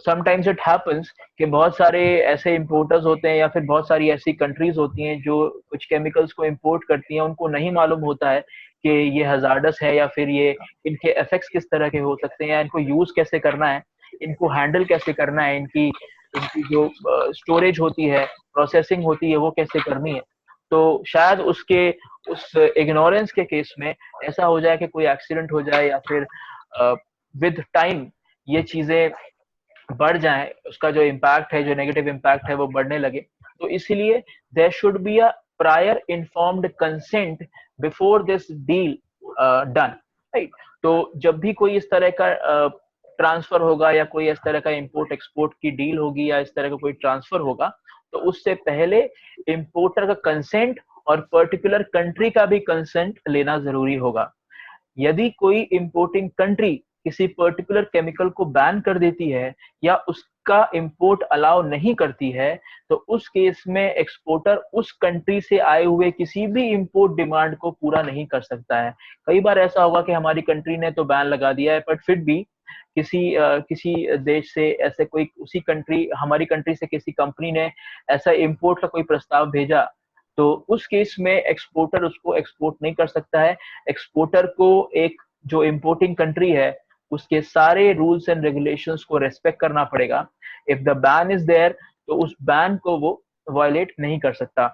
Sometimes it happens कि बहुत सारे ऐसे इंपोर्टर्स होते हैं या फिर बहुत सारी ऐसी कंट्रीज होती हैं जो कुछ केमिकल्स को इंपोर्ट करती हैं, उनको नहीं मालूम होता है कि ये हजार्डस है या फिर ये इनके इफेक्ट्स किस तरह के हो सकते हैं, या इनको यूज कैसे करना है, इनको हैंडल कैसे करना है, इनकी इनकी जो स्टोरेज होती है, प्रोसेसिंग होती है, वो कैसे करनी है। तो शायद उसके उस इग्नोरेंस के केस में ऐसा हो जाए कि कोई एक्सीडेंट हो जाए या फिर विद टाइम ये चीजें बढ़ जाए, उसका जो इम्पैक्ट है, जो नेगेटिव इम्पैक्ट है, वो बढ़ने लगे। तो इसलिए there should be a prior informed consent before this deal done, right. तो जब भी कोई इस तरह का ट्रांसफर होगा या कोई इस तरह का इंपोर्ट एक्सपोर्ट की डील होगी या इस तरह का कोई ट्रांसफर होगा, तो उससे पहले इंपोर्टर का कंसेंट और पर्टिकुलर कंट्री का भी कंसेंट लेना जरूरी होगा। यदि कोई इंपोर्टिंग कंट्री किसी पर्टिकुलर केमिकल को बैन कर देती है या उसका इंपोर्ट अलाउ नहीं करती है, तो उस केस में एक्सपोर्टर उस कंट्री से आए हुए किसी भी इंपोर्ट डिमांड को पूरा नहीं कर सकता है। कई बार ऐसा होगा कि हमारी कंट्री ने तो बैन लगा दिया है, बट फिर भी किसी देश से ऐसे कोई, उसी कंट्री, हमारी कंट्री से किसी कंपनी ने ऐसा इंपोर्ट का कोई प्रस्ताव भेजा, तो उस केस में एक्सपोर्टर उसको एक्सपोर्ट नहीं कर सकता है। एक्सपोर्टर को एक जो इंपोर्टिंग कंट्री है उसके सारे रूल्स एंड रेगुलेशंस को रेस्पेक्ट करना पड़ेगा। If the ban is there, तो उस बैन को वो वायलेट नहीं कर सकता,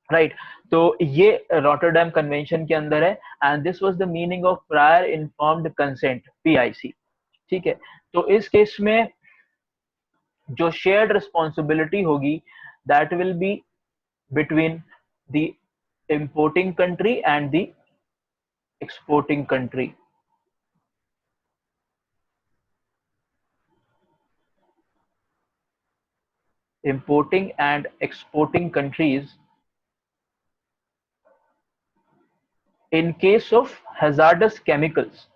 राइट। तो ये रॉटरडैम कन्वेंशन के अंदर है, and this was the meaning of prior informed consent, PIC. ठीक है, तो इस केस में जो शेयर्ड रिस्पॉन्सिबिलिटी होगी that will be between the importing country and the exporting country. Importing and exporting countries in case of hazardous chemicals.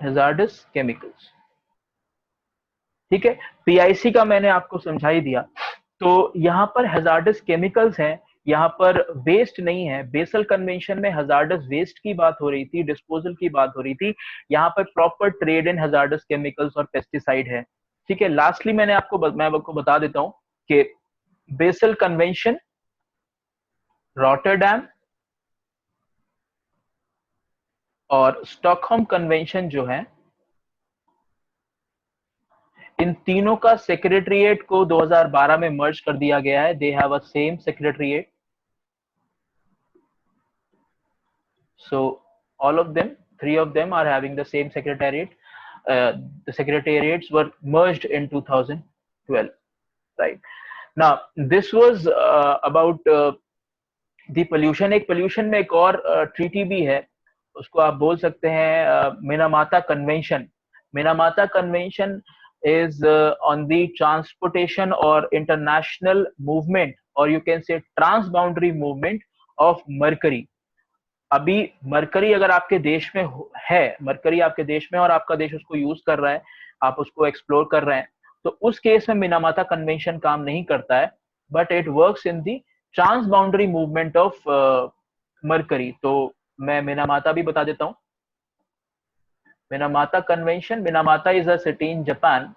Hazardous chemicals. ठीक है, PIC का मैंने आपको समझा ही दिया। तो यहाँ पर हैजार्डस केमिकल्स हैं, यहाँ पर वेस्ट नहीं है। बेसल कन्वेंशन में हैजार्डस वेस्ट की बात हो रही थी, डिस्पोजल की बात हो रही थी। यहाँ पर proper trade in hazards chemicals और पेस्टिसाइड है। ठीक है, लास्टली मैं आपको बता देता हूँ कि बेसल कन्वेंशन, रॉटरडैम और स्टॉकहोम कन्वेंशन जो है, इन तीनों का सेक्रेटरीट को 2012 में मर्ज कर दिया गया है। They have a same secretariat, so all of them, three of them are having the same secretariat. The secretariats were merged in 2012, right? Now this was about the pollution. एक pollution में एक और treaty भी है, उसको आप बोल सकते हैं मिनामाता convention. मिनामाता convention is on the transportation or international movement, or you can say transboundary movement of mercury. अभी मरकरी अगर आपके देश में है, मरकरी आपके देश में और आपका देश उसको यूज कर रहा है, आप उसको एक्सप्लोर कर रहे हैं, तो उस केस में मिनामाता कन्वेंशन काम नहीं करता है, but it works in the trans boundary movement of mercury. तो मैं मिनामाता भी बता देता हूं। Minamata convention, Minamata is a city in Japan.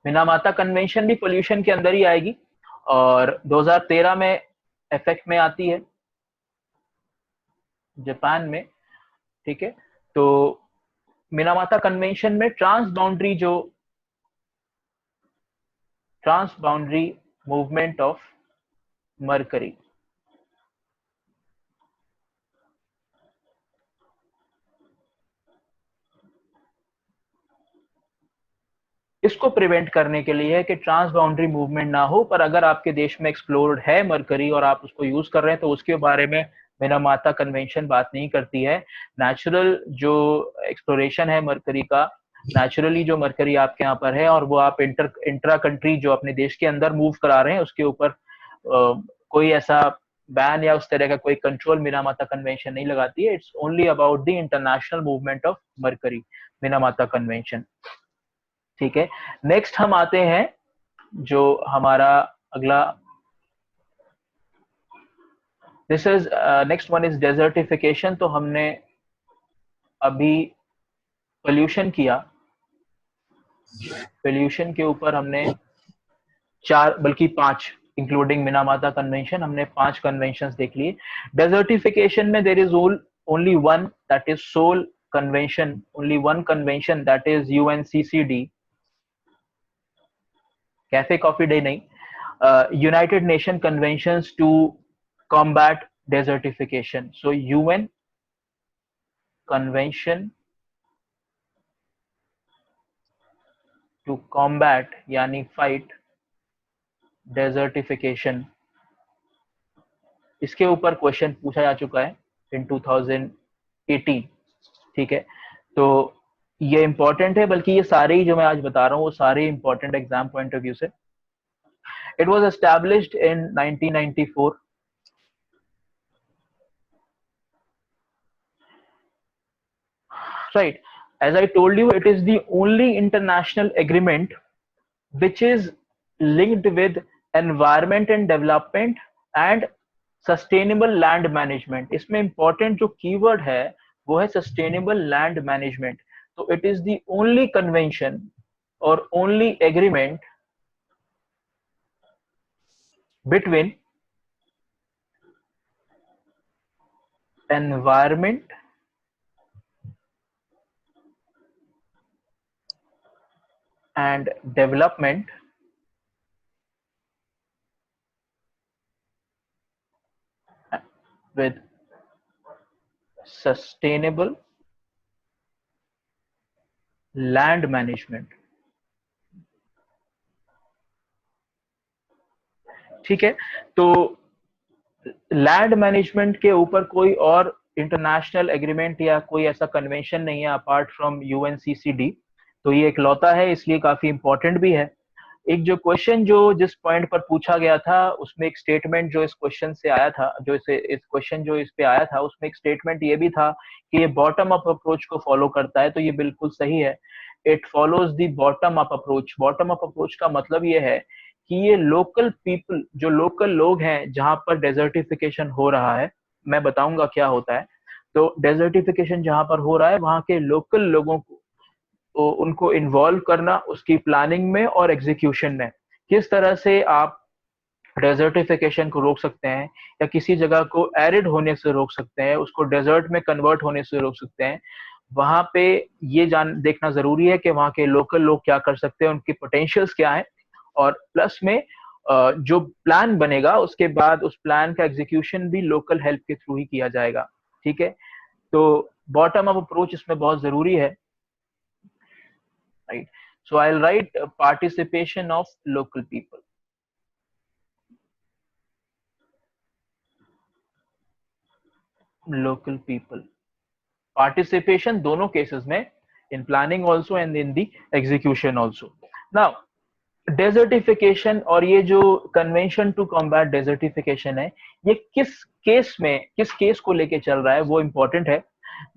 Minamata convention भी पोल्यूशन के अंदर ही आएगी और 2013 में इफेक्ट में आती है जापान में। ठीक है, तो मिनामाता कन्वेंशन में trans boundary movement of mercury, इसको प्रिवेंट करने के लिए है कि ट्रांस बाउंड्री मूवमेंट ना हो। पर अगर आपके देश में एक्सप्लोर्ड है मरकरी और आप उसको यूज कर रहे हैं, तो उसके बारे में मिनामाता कन्वेंशन बात नहीं करती है। नेचुरल जो एक्सप्लोरेशन है मरकरी का, नेचुरली जो मरकरी आपके यहाँ पर है और वो आप इंट्रा कंट्री जो अपने देश के अंदर मूव करा रहे हैं, उसके ऊपर कोई ऐसा बैन या उस तरह का कोई कंट्रोल मिनामाता कन्वेंशन नहीं लगाती है। It's only about the international movement of mercury, मिनामाता convention. ठीक है, नेक्स्ट हम आते हैं जो हमारा अगला, this is next one is desertification. तो हमने अभी पोल्यूशन किया, पोल्यूशन के ऊपर हमने 4 बल्कि 5 इंक्लूडिंग मिनामाता कन्वेंशन, हमने 5 कन्वेंशन देख लिए। डेजर्टिफिकेशन में there is only one, that is sole convention, only one convention, that is UNCCD, Cafe Coffee Day नहीं, united nation conventions to combat desertification. So UN convention to combat यानी fight desertification, इसके ऊपर question पूछा जा चुका है इन 2018। ठीक है, तो ये इंपॉर्टेंट है, बल्कि ये सारे ही जो मैं आज बता रहा हूँ वो सारे important exam point of view से। It was established in 1994। right, as I told you, it is the only international agreement which is linked with environment and development and sustainable land management। इसमें important जो keyword है वो है sustainable land management। तो it is the only convention or only agreement between environment and development with sustainable land management. ठीक है, तो land management के ऊपर कोई और इंटरनेशनल एग्रीमेंट या कोई ऐसा कन्वेंशन नहीं है अपार्ट फ्रॉम यूएनसीसीडी, तो ये इकलौता है, इसलिए काफी इंपॉर्टेंट भी है। एक जो क्वेश्चन जो जिस पॉइंट पर पूछा गया था उसमें एक स्टेटमेंट जो इस क्वेश्चन से आया था, जो इस क्वेश्चन जो इस पे आया था उसमें एक स्टेटमेंट ये भी था कि ये बॉटम अप अप्रोच को फॉलो करता है, तो ये बिल्कुल सही है। It follows the bottom up approach. Bottom up approach का मतलब ये है कि ये लोकल पीपल, जो लोकल लोग हैं जहां पर डेजर्टिफिकेशन हो रहा है, मैं बताऊंगा क्या होता है। तो डेजर्टिफिकेशन जहां पर हो रहा है वहां के लोकल लोगों को, तो उनको इन्वॉल्व करना उसकी प्लानिंग में और एग्जीक्यूशन में। किस तरह से आप डेजर्टिफिकेशन को रोक सकते हैं या किसी जगह को एरिड होने से रोक सकते हैं, उसको डेजर्ट में कन्वर्ट होने से रोक सकते हैं, वहां पे ये जान देखना जरूरी है कि वहां के लोकल लोग क्या कर सकते हैं, उनकी पोटेंशियल्स क्या है, और प्लस में जो प्लान बनेगा उसके बाद उस प्लान का एग्जीक्यूशन भी लोकल हेल्प के थ्रू ही किया जाएगा। ठीक है, तो बॉटम अप अप्रोच इसमें बहुत जरूरी है, right. So I will write participation of local people. Local people participation दोनों केसेस में, in planning also and in the execution also. Now desertification और ये जो कन्वेंशन टू कॉम्बैट डेजर्टिफिकेशन है, ये किस केस को लेके चल रहा है वो इंपॉर्टेंट है।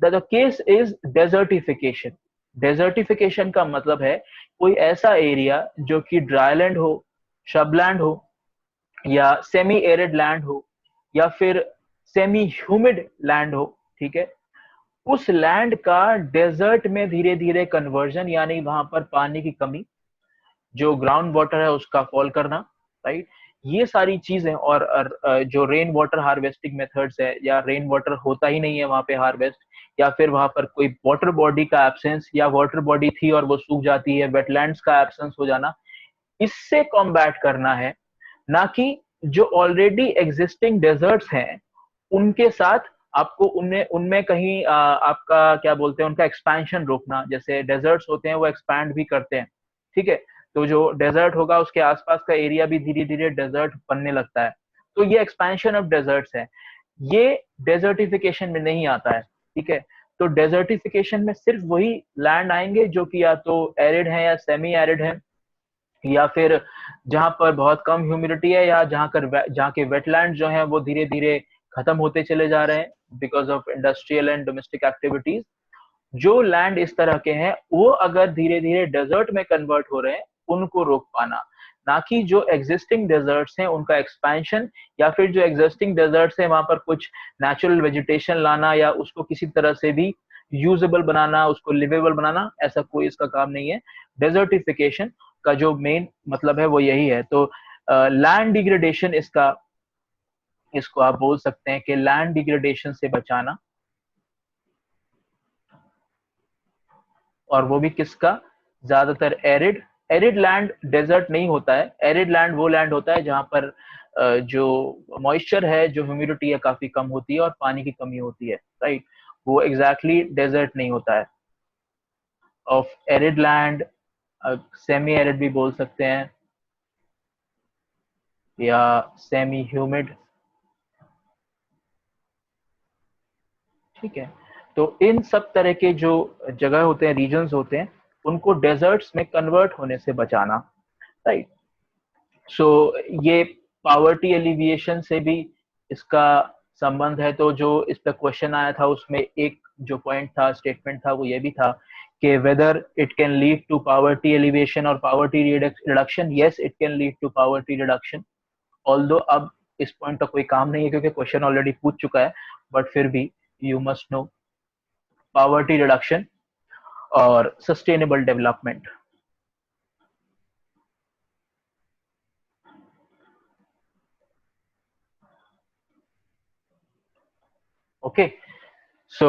The case is desertification. Desertification का मतलब है कोई ऐसा एरिया जो कि ड्राईलैंड हो, शबलैंड हो, या सेमी एरिड लैंड हो, या फिर सेमी ह्यूमिड लैंड हो, ठीक है, उस लैंड का डेजर्ट में धीरे धीरे कन्वर्जन, यानी वहां पर पानी की कमी, जो ग्राउंड वाटर है उसका फॉल करना, राइट, ये सारी चीजें। और जो रेन वाटर हार्वेस्टिंग मेथड्स है, या रेन वाटर होता ही नहीं है वहां पे हार्वेस्ट, या फिर वहां पर कोई वाटर बॉडी का एब्सेंस, या वाटर बॉडी थी और वो सूख जाती है, वेटलैंड्स का एब्सेंस हो जाना, इससे कॉम्बैट करना है, ना कि जो ऑलरेडी एग्जिस्टिंग डेजर्ट्स हैं उनके साथ आपको उनमें उनमें कहीं आपका क्या बोलते हैं, उनका एक्सपेंशन रोकना। जैसे डेजर्ट्स होते हैं वो एक्सपैंड भी करते हैं, ठीक है, तो जो डेजर्ट होगा उसके आसपास का एरिया भी धीरे धीरे डेजर्ट बनने लगता है, तो ये एक्सपेंशन ऑफ डेजर्ट्स है, ये डेजर्टिफिकेशन में नहीं आता है। ठीक है, तो डेजर्टिफिकेशन में सिर्फ वही लैंड आएंगे जो कि या तो एरिड है या सेमी एरिड है, या फिर जहां पर बहुत कम ह्यूमिडिटी है, या जहां के वेटलैंड जो हैं वो धीरे धीरे खत्म होते चले जा रहे हैं because of industrial and domestic activities. जो लैंड इस तरह के हैं वो अगर धीरे धीरे डेजर्ट में कन्वर्ट हो रहे हैं, उनको रोक पाना, ना कि जो एग्जिस्टिंग डेजर्ट्स हैं उनका एक्सपेंशन, या फिर जो एग्जिस्टिंग डेजर्ट्स हैं वहां पर कुछ नेचुरल वेजिटेशन लाना, या उसको किसी तरह से भी यूजेबल बनाना, उसको लिवेबल बनाना, ऐसा कोई इसका काम नहीं है। डेजर्टिफिकेशन का जो मेन मतलब है वो यही है। तो लैंड डिग्रेडेशन इसको आप बोल सकते हैं कि लैंड डिग्रेडेशन से बचाना, और वो भी किसका, ज्यादातर एरिड। एरिड लैंड डेजर्ट नहीं होता है, एरिड लैंड वो लैंड होता है जहां पर जो मॉइस्चर है, जो ह्यूमिडिटी है काफी कम होती है और पानी की कमी होती है, राइट, वो एग्जैक्टली डेजर्ट नहीं होता है। Of arid land semi arid भी बोल सकते हैं, या सेमी ह्यूमिड। ठीक है, तो इन सब तरह के जो जगह होते हैं, रीजन्स होते हैं, उनको डेजर्ट्स में कन्वर्ट होने से बचाना, राइट। सो ये पावर्टी एलिविएशन से भी इसका संबंध है। तो जो इस पर क्वेश्चन आया था उसमें एक जो पॉइंट था, स्टेटमेंट था, वो ये भी था कि whether it can lead to poverty alleviation और poverty reduction. Yes, it can lead to poverty reduction, although अब इस पॉइंट का कोई काम नहीं है क्योंकि क्वेश्चन ऑलरेडी पूछ चुका है, बट फिर भी you must know poverty reduction और सस्टेनेबल डेवलपमेंट। ओके, सो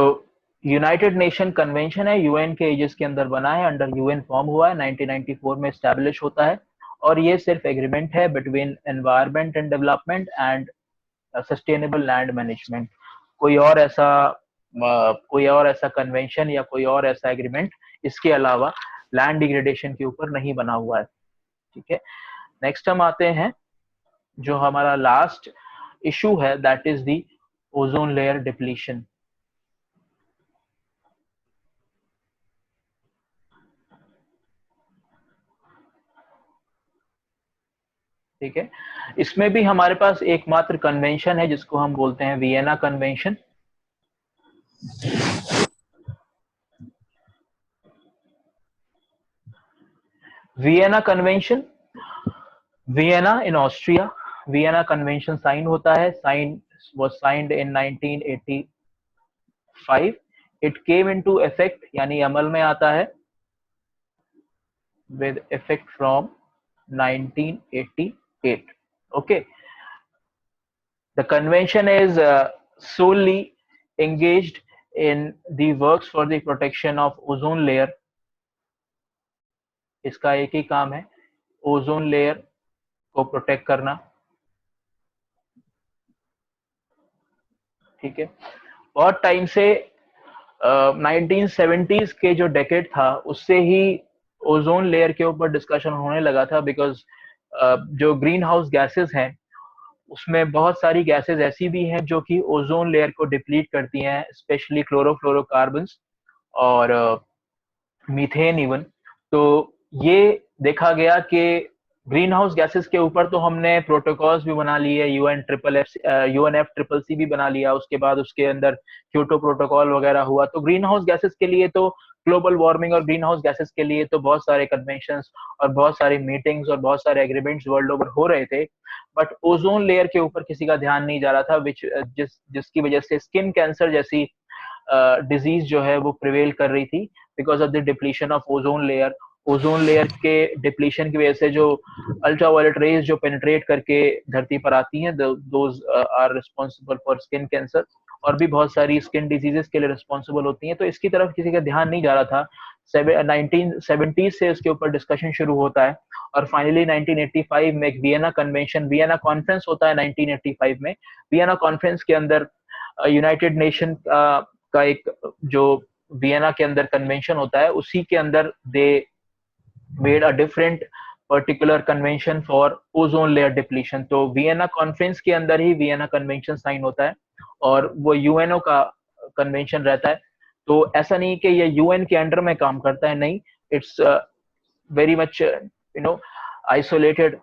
यूनाइटेड नेशन कन्वेंशन है, यूएन के एजेस के अंदर बना है, अंडर यूएन फॉर्म हुआ है, 1994 में स्टैब्लिश होता है, और ये सिर्फ एग्रीमेंट है between environment and development and sustainable land management, कोई और ऐसा कन्वेंशन या कोई और ऐसा एग्रीमेंट इसके अलावा लैंड डिग्रेडेशन के ऊपर नहीं बना हुआ है। ठीक है, नेक्स्ट हम आते हैं जो हमारा लास्ट इशू है, that is the ozone layer depletion. ठीक है, इसमें भी हमारे पास एकमात्र कन्वेंशन है जिसको हम बोलते हैं Vienna convention. Vienna convention, Vienna in Austria, Vienna convention sign होता है, sign was signed in 1985. It came into effect यानी अमल में आता है with effect from 1988. Okay, the convention is solely engaged in the works for the protection of ozone layer. इसका एक ही काम है, ओजोन लेयर को प्रोटेक्ट करना। ठीक है, बहुत टाइम से 1970s के जो डेकेड था उससे ही ओजोन लेयर के ऊपर डिस्कशन होने लगा था, बिकॉज जो ग्रीन हाउस गैसेस हैं उसमें बहुत सारी गैसेस ऐसी भी हैं जो कि ओजोन लेयर को डिप्लीट करती हैं, स्पेशली क्लोरोफ्लोरोकार्बन्स और मीथेन इवन। तो ये देखा गया कि ग्रीन हाउस गैसेस के ऊपर तो हमने प्रोटोकॉल्स भी बना लिए, यूएनएफ ट्रिपल सी भी बना लिया, उसके बाद उसके अंदर क्योटो प्रोटोकॉल वगैरह हुआ। तो ग्रीन हाउस गैसेस के लिए तो ग्लोबल वार्मिंग और ग्रीन हाउस गैसेस के लिए तो बहुत सारे कन्वेंशंस और बहुत सारी मीटिंग्स और बहुत सारे एग्रीमेंट्स वर्ल्ड ओवर हो रहे थे, बट ओजोन लेयर के ऊपर किसी का ध्यान नहीं जा रहा था, जिसकी वजह से स्किन कैंसर जैसी डिजीज जो है वो प्रिवेल कर रही थी because of the depletion of ozone layer. Ozone layer के डिप्लीशन की वजह से जो अल्ट्रावायलेट रेज जो पेनिट्रेट करके धरती पर आती हैं, those are responsible for skin cancer, और भी बहुत सारी स्किन डिजीजेस के लिए रिस्पॉन्सिबल होती हैं। तो इसकी तरफ किसी का ध्यान नहीं जा रहा था। 1970 से इसके ऊपर डिस्कशन शुरू होता है और फाइनली 1985 में एक वियना कन्वेंशन, वियना कॉन्फ्रेंस होता है 1985 में। वियना कॉन्फ्रेंस के अंदर यूनाइटेड नेशन का एक जो वियना के अंदर कन्वेंशन होता है उसी के अंदर they made a different particular convention for ozone layer depletion. तो वियना कॉन्फ्रेंस के अंदर ही वियना कन्वेंशन साइन होता है और वो यूएनओ का कन्वेंशन रहता है। तो ऐसा नहीं कि ये यूएन के अंडर में काम करता है, नहीं, it's very much isolated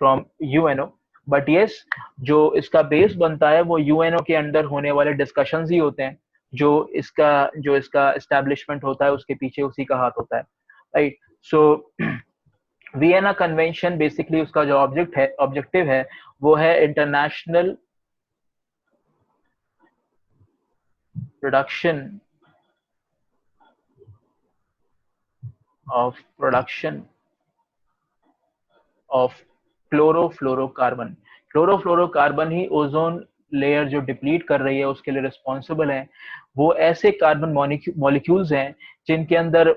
from UNO, but yes जो इसका बेस बनता है वो यूएनओ के अंदर होने वाले डिस्कशंस ही होते हैं। जो इसका एस्टैब्लिशमेंट होता है उसके पीछे उसी का हाथ होता है, राइट। सो वियना कन्वेंशन बेसिकली उसका जो ऑब्जेक्टिव है वो है international production of chlorofluorocarbon. Chlorofluorocarbon he ozone layer जो डिप्लीट कर रही है उसके लिए रिस्पॉन्सिबल है। वो ऐसे कार्बन मॉलिक्यूल्स हैं जिनके अंदर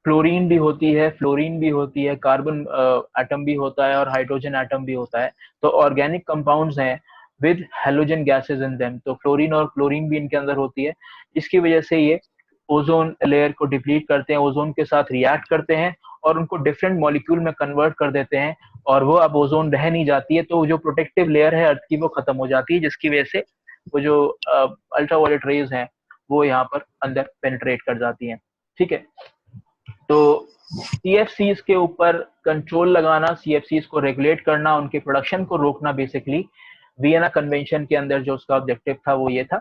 क्लोरीन भी होती है, फ्लोरीन भी होती है, कार्बन एटम भी होता है और हाइड्रोजन एटम भी होता है। तो ऑर्गेनिक कंपाउंड्स हैं with halogen gases in them, तो फ्लोरीन और क्लोरीन भी इनके अंदर होती है। इसकी वजह से ये ओजोन लेयर को डिप्लीट करते हैं, ओजोन के साथ रिएक्ट करते हैं और उनको डिफरेंट मॉलिक्यूल में कन्वर्ट कर देते हैं और वो अब ओजोन रह नहीं जाती है। तो जो प्रोटेक्टिव लेयर है अर्थ की वो खत्म हो जाती है, जिसकी वजह से वो जो अल्ट्रावायलेट रेज हैं वो यहाँ पर अंदर पेनिट्रेट कर जाती हैं। ठीक है, तो सीएफसीज के ऊपर कंट्रोल लगाना, सीएफसीज को रेगुलेट करना, उनके प्रोडक्शन को रोकना, बेसिकली वियना कन्वेंशन के अंदर जो उसका ऑब्जेक्टिव था वो ये था,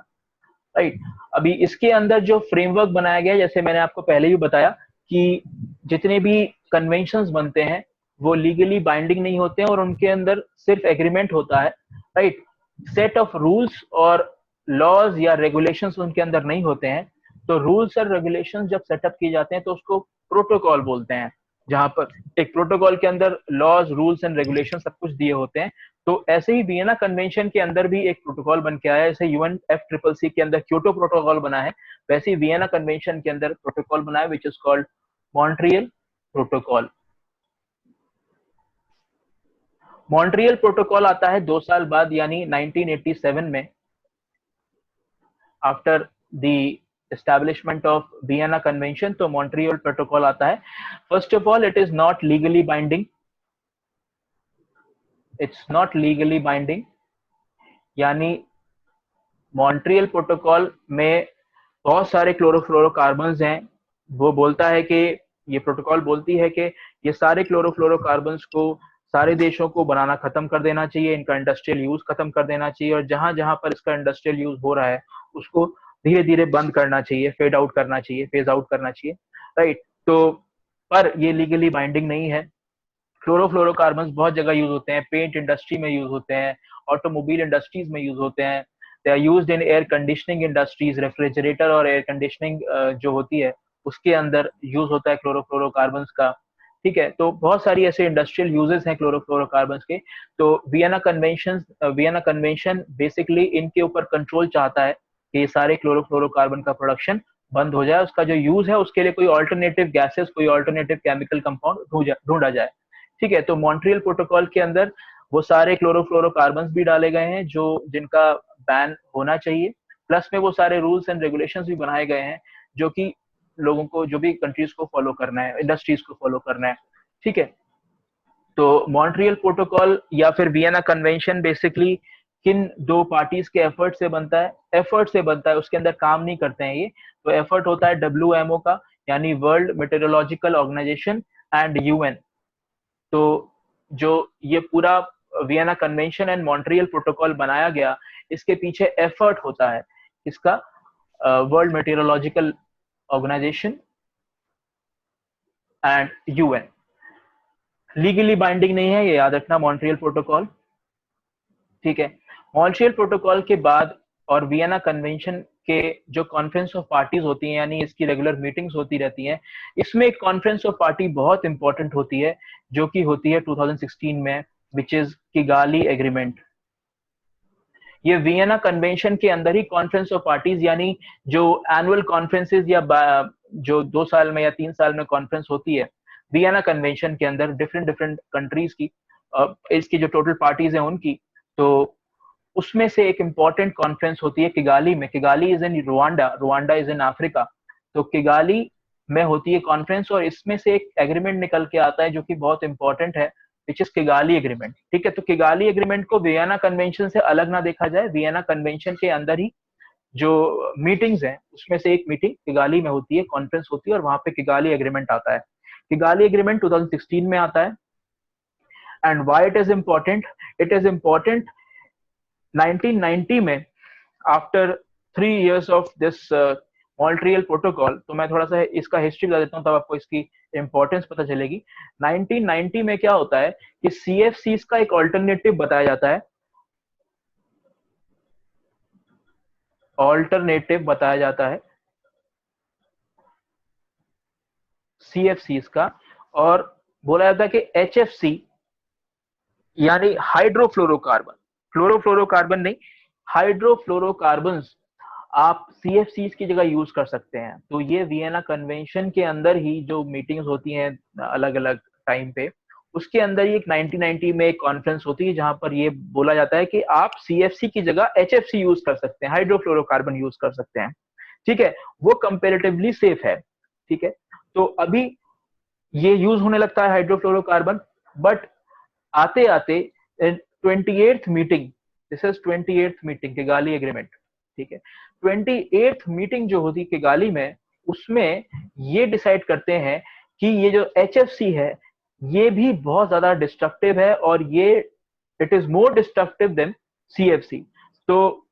राइट। अभी इसके अंदर जो फ्रेमवर्क बनाया गया, जैसे मैंने आपको पहले भी बताया कि जितने भी कन्वेंशंस बनते हैं वो लीगली बाइंडिंग नहीं होते हैं और उनके अंदर सिर्फ एग्रीमेंट होता है, राइट। सेट ऑफ रूल्स और लॉज या रेगुलेशंस उनके अंदर नहीं होते हैं। तो रूल्स और रेगुलेशंस जब सेटअप किए जाते हैं तो उसको प्रोटोकॉल बोलते हैं, जहां पर एक प्रोटोकॉल के अंदर लॉज, रूल्स एंड रेगुलेशन सब कुछ दिए होते हैं। तो ऐसे ही वियना कन्वेंशन के अंदर भी एक प्रोटोकॉल बन के आया है, जैसे यूएनएफसीसीसी के अंदर क्योटो प्रोटोकॉल बना है, वैसे ही वियना कन्वेंशन के अंदर प्रोटोकॉल बना है which is called Montreal protocol. Montreal protocol आता है 2 साल बाद, यानी 1987 में, after the establishment of Vienna Convention. तो मॉन्ट्रियल प्रोटोकॉल आता है. First of all, it is not legally binding. It's not legally binding, यानी मॉन्ट्रियल प्रोटोकॉल में बहुत सारे क्लोरोफ्लोरोकार्बन्स हैं. वो बोलता है कि ये प्रोटोकॉल बोलती है कि ये सारे क्लोरोफ्लोरोकार्बन्स को सारे देशों को बनाना खत्म कर देना चाहिए, इनका इंडस्ट्रियल यूज खत्म कर देना चाहिए, और जहां जहां पर इसका इंडस्ट्रियल यूज हो रहा है उसको धीरे धीरे बंद करना चाहिए, फेड आउट करना चाहिए, फेज आउट करना चाहिए. राइट. तो पर ये लीगली बाइंडिंग नहीं है. क्लोरोफ्लोरोकार्बन्स बहुत जगह यूज होते हैं, पेंट इंडस्ट्री में यूज होते हैं, ऑटोमोबाइल इंडस्ट्रीज में यूज होते हैं, they are used in air conditioning industries. Refrigerator और एयर कंडीशनिंग जो होती है उसके अंदर यूज होता है क्लोरोफ्लोरोकार्बन्स का. ठीक है. तो बहुत सारी ऐसे इंडस्ट्रियल यूजेस हैं क्लोरोफ्लोरोकार्बन्स के. तो वियना कन्वेंशन बेसिकली इनके ऊपर कंट्रोल चाहता है कि ये सारे क्लोरोफ्लोरोकार्बन का प्रोडक्शन बंद हो जाए, उसका जो यूज है उसके लिए कोई ऑल्टरनेटिव गैसेस, कोई ऑल्टरनेटिव केमिकल कंपाउंड ढूंढा जाए. ठीक है. तो मॉन्ट्रियल प्रोटोकॉल के अंदर वो सारे क्लोरोफ्लोरोकार्बन्स भी डाले गए हैं जो जिनका बैन होना चाहिए. प्लस में वो सारे रूल्स एंड रेगुलेशंस भी बनाए गए हैं जो कि लोगों को, जो भी कंट्रीज को फॉलो करना है, इंडस्ट्रीज को फॉलो करना है. ठीक है. तो मॉन्ट्रियल प्रोटोकॉल या फिर वियना कन्वेंशन बेसिकली किन दो पार्टीज के एफर्ट से बनता है? एफर्ट से बनता है, उसके अंदर काम नहीं करते हैं ये. तो एफर्ट होता है WMO का, यानी world meteorological organisation, and UN. तो जो ये पूरा Vienna convention and Montreal protocol बनाया गया, इसके पीछे एफर्ट होता है इसका world meteorological organisation and UN. Legally binding नहीं है, ये याद रखना, मॉन्ट्रियल प्रोटोकॉल. ठीक है. मॉन्ट्रियल प्रोटोकॉल के बाद और वियना कन्वेंशन के जो कॉन्फ्रेंस ऑफ पार्टीज होती हैं, यानी इसकी रेगुलर मीटिंग्स होती रहती हैं, इसमें एक कॉन्फ्रेंस ऑफ पार्टी बहुत इंपॉर्टेंट होती है जो कि होती है 2016 में, विच इज किगाली एग्रीमेंट. ये वियना कन्वेंशन के अंदर ही कॉन्फ्रेंस ऑफ पार्टीज, यानी जो एनुअल कॉन्फ्रेंसेज या जो 2 साल में या 3 साल में कॉन्फ्रेंस होती है वियना कन्वेंशन के अंदर डिफरेंट डिफरेंट कंट्रीज की, इसकी जो टोटल पार्टीज हैं उनकी, तो उसमें से एक इम्पॉर्टेंट कॉन्फ्रेंस होती है किगाली में. Kigali is in Rwanda, Rwanda is in Africa. तो किगाली में होती है कॉन्फ्रेंस, और इसमें से एक एग्रीमेंट निकल के आता है जो कि बहुत इंपॉर्टेंट है, विच इज किगाली एग्रीमेंट. ठीक है. तो किगाली एग्रीमेंट को वियना कन्वेंशन से अलग ना देखा जाए. वियना कन्वेंशन के अंदर ही जो मीटिंग्स हैं उसमें से एक मीटिंग किगाली में होती है, कॉन्फ्रेंस होती है, और वहां पे किगाली एग्रीमेंट आता है. किगाली एग्रीमेंट 2016 में आता है. And why it is important? It is important 1990 में, after 3 years of this Montreal protocol. तो मैं थोड़ा सा इसका हिस्ट्री बता देता हूँ, तब आपको इसकी इंपॉर्टेंस पता चलेगी. 1990 में क्या होता है कि CFCs का एक ऑल्टरनेटिव बताया जाता है, CFCs का, और बोला जाता है कि HFC यानी हाइड्रोफ्लोरोकार्बन, क्लोरोफ्लोरोकार्बन नहीं, हाइड्रोफ्लोरोकार्बन आप CFCs की जगह यूज कर सकते हैं. तो ये वियना कन्वेंशन के अंदर ही जो मीटिंग्स होती हैं अलग अलग टाइम पे, उसके अंदर ही एक 1990 में एक कॉन्फ्रेंस होती है जहां पर ये बोला जाता है कि आप CFC की जगह HFC यूज कर सकते हैं, हाइड्रोफ्लोरोकार्बन यूज कर सकते हैं. ठीक है. वो कंपेरेटिवली सेफ है. ठीक है. तो अभी ये यूज होने लगता है हाइड्रोफ्लोरोकार्बन, बट आते आते 28th meeting, this is 28th meeting Kigali agreement. ठीक है. 28th मीटिंग जो होती है किगाली में, उसमें ये डिसाइड करते हैं कि ये जो HFC है ये भी बहुत ज्यादा डिस्ट्रक्टिव है, और ये it is more destructive than CFC. तो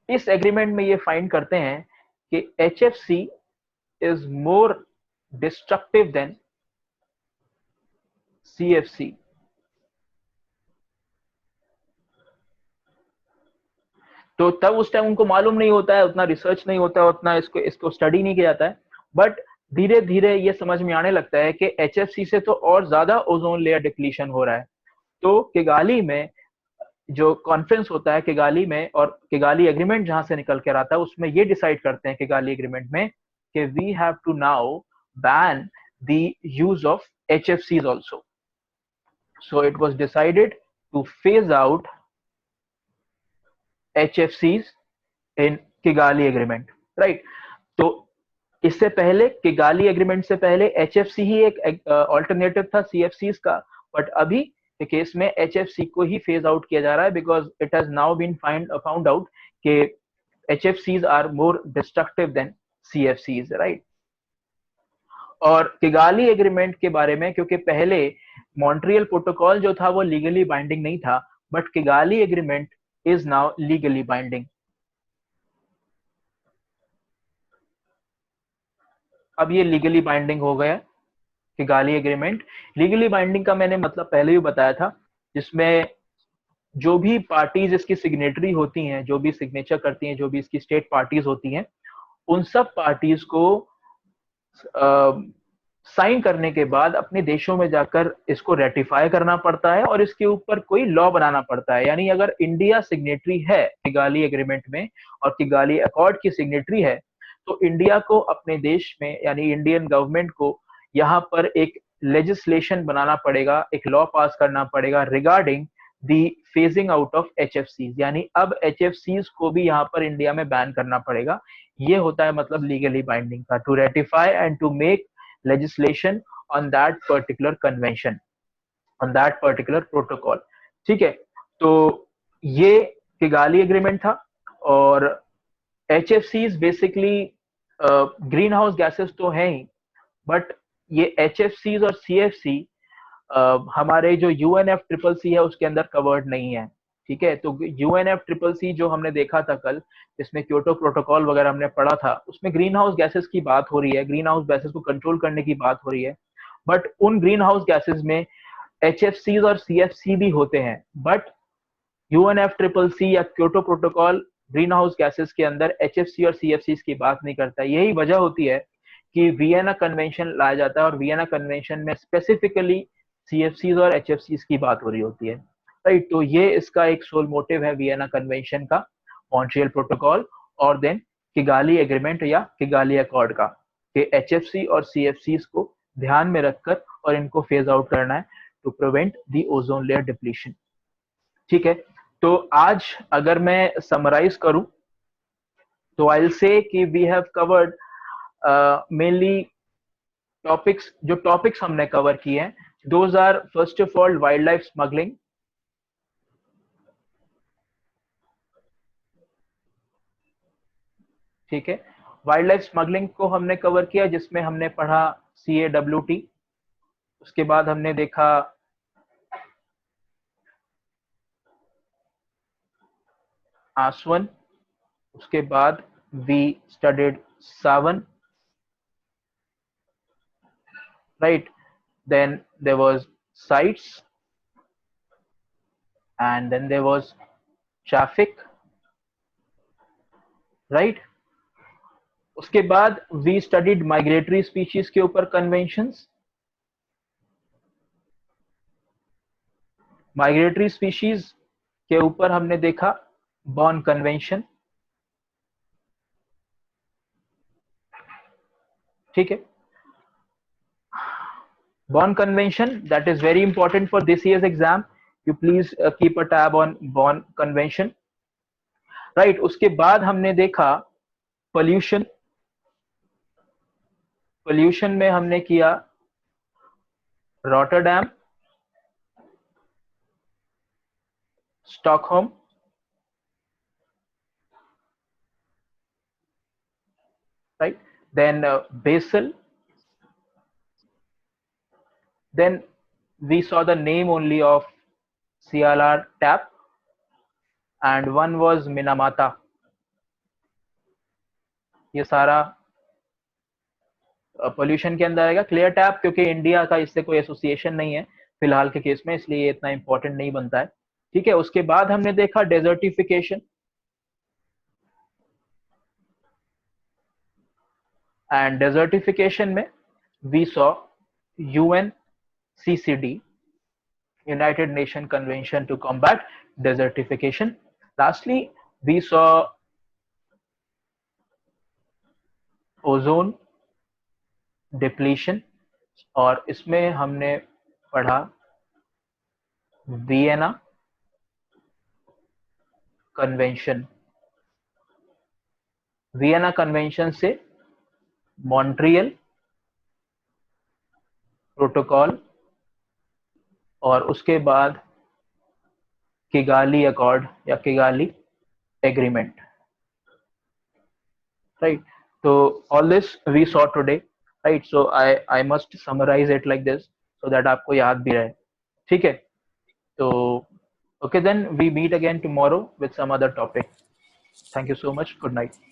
इस एग्रीमेंट में ये फाइंड करते हैं कि HFC is more destructive than CFC. तो तब उस टाइम उनको मालूम नहीं होता है, उतना रिसर्च नहीं होता है, उतना इसको स्टडी नहीं किया जाता है. बट धीरे धीरे ये समझ में आने लगता है कि HFC से तो और ज्यादा ओजोन लेयर डिप्लीशन हो रहा है. तो किगाली में जो कॉन्फ्रेंस होता है किगाली में, और किगाली एग्रीमेंट जहां से निकल कर आता है, उसमें ये डिसाइड करते हैं किगाली एग्रीमेंट में कि we have to now ban the use of HFCs also. So it was decided to phase out HFCs in Kigali Agreement, right? तो इससे पहले किगाली एग्रीमेंट से पहले एचएफसी ही एक ऑल्टरनेटिव था सीएफसीज का, बट अभी के केस में एचएफसी को ही फेज आउट किया जा रहा है because it has now been found out कि एचएफसीज are more destructive than CFCs, right? और किगाली एग्रीमेंट के बारे में, क्योंकि पहले मॉन्ट्रियल प्रोटोकॉल जो था वो लीगली बाइंडिंग नहीं था, but Kigali agreement is now legally binding. अब ये लीगली बाइंडिंग हो गया किगाली एग्रीमेंट। लीगली बाइंडिंग का मैंने मतलब पहले भी बताया था, जिसमें जो भी पार्टीज इसकी सिग्नेटरी होती हैं, जो भी सिग्नेचर करती हैं, जो भी इसकी स्टेट पार्टीज होती हैं, उन सब पार्टीज को साइन करने के बाद अपने देशों में जाकर इसको रेटिफाई करना पड़ता है और इसके ऊपर कोई लॉ बनाना पड़ता है। यानी अगर इंडिया सिग्नेटरी है किगाली एग्रीमेंट में और किगाली अकॉर्ड की सिग्नेटरी है, तो इंडिया को अपने देश में यानी इंडियन गवर्नमेंट को यहाँ पर एक लेजिस्लेशन बनाना पड़ेगा, एक लॉ पास करना पड़ेगा regarding the phasing out of एचएफसीज। यानी अब एचएफसीज को भी यहाँ पर इंडिया में बैन करना पड़ेगा। ये होता है मतलब लीगली बाइंडिंग का, to ratify and to make legislation on that particular convention, on that particular protocol। ठीक है, तो ये किगाली एग्रीमेंट था। और HFCs basically green house gases तो है ही, बट ये HFCs और CFC हमारे जो UNFCCC है उसके अंदर कवर्ड नहीं है। ठीक है, तो UNFCCC जो हमने देखा था कल, जिसमें क्योटो प्रोटोकॉल वगैरह हमने पढ़ा था, उसमें ग्रीन हाउस गैसेस की बात हो रही है, ग्रीन हाउस गैसेस को कंट्रोल करने की बात हो रही है, बट उन ग्रीन हाउस गैसेस में HFCs और CFC भी होते हैं, बट UNFCCC या Kyoto protocol green house gases के अंदर HFC और CFC की बात नहीं करता। यही वजह होती है कि वियना कन्वेंशन लाया जाता है और वियना कन्वेंशन में स्पेसिफिकली CFCs और HFCs की बात हो रही होती है, राइट? तो ये इसका एक सोल मोटिव है वियना कन्वेंशन का, मॉन्ट्रियल प्रोटोकॉल और देन किगाली एग्रीमेंट या किगाली अकॉर्ड का, कि HFC और CFCs को ध्यान में रखकर और इनको फेज आउट करना है to prevent the ozone layer depletion. ठीक है, तो आज अगर मैं समराइज करूं तो आई विल से कि we have covered mainly topics. जो टॉपिक्स हमने कवर किए हैं, those are first of all wildlife smuggling, ठीक है, वाइल्ड लाइफ स्मगलिंग को हमने कवर किया, जिसमें हमने पढ़ा CAWT। उसके बाद हमने देखा आसवन, उसके बाद वी स्टडीड सावन, right? Then there was sites, and then there was traffic, right? उसके बाद we studied migratory species के ऊपर conventions, migratory species के ऊपर हमने देखा बॉर्न कन्वेंशन, ठीक है। Bonn Convention, that is very important for this year's exam. You please keep a tab on Bonn Convention, right? उसके बाद हमने देखा pollution। pollution में हमने किया Rotterdam, Stockholm, right? Then Basel. Then we saw the name only of CLR tap, and one was Minamata। ये सारा pollution के अंदर आएगा। क्लियर टैप क्योंकि इंडिया का इससे कोई एसोसिएशन नहीं है फिलहाल के केस में, इसलिए इतना इंपॉर्टेंट नहीं बनता है, ठीक है। उसके बाद हमने देखा डेजर्टिफिकेशन, एंड डेजर्टिफिकेशन में we saw UNCCD, United Nation Convention to Combat Desertification। Lastly, we saw ozone depletion, और इसमें हमने पढ़ा वियना कन्वेंशन, वियना कन्वेंशन से मॉन्ट्रियल प्रोटोकॉल, और उसके बाद किगाली अकॉर्ड या किगाली एग्रीमेंट, राइट? तो all this we saw today, right? So I must summarize it like this so that आपको याद भी रहे, ठीक है? तो okay, then we meet again tomorrow with some other topic. Thank you so much. Good night.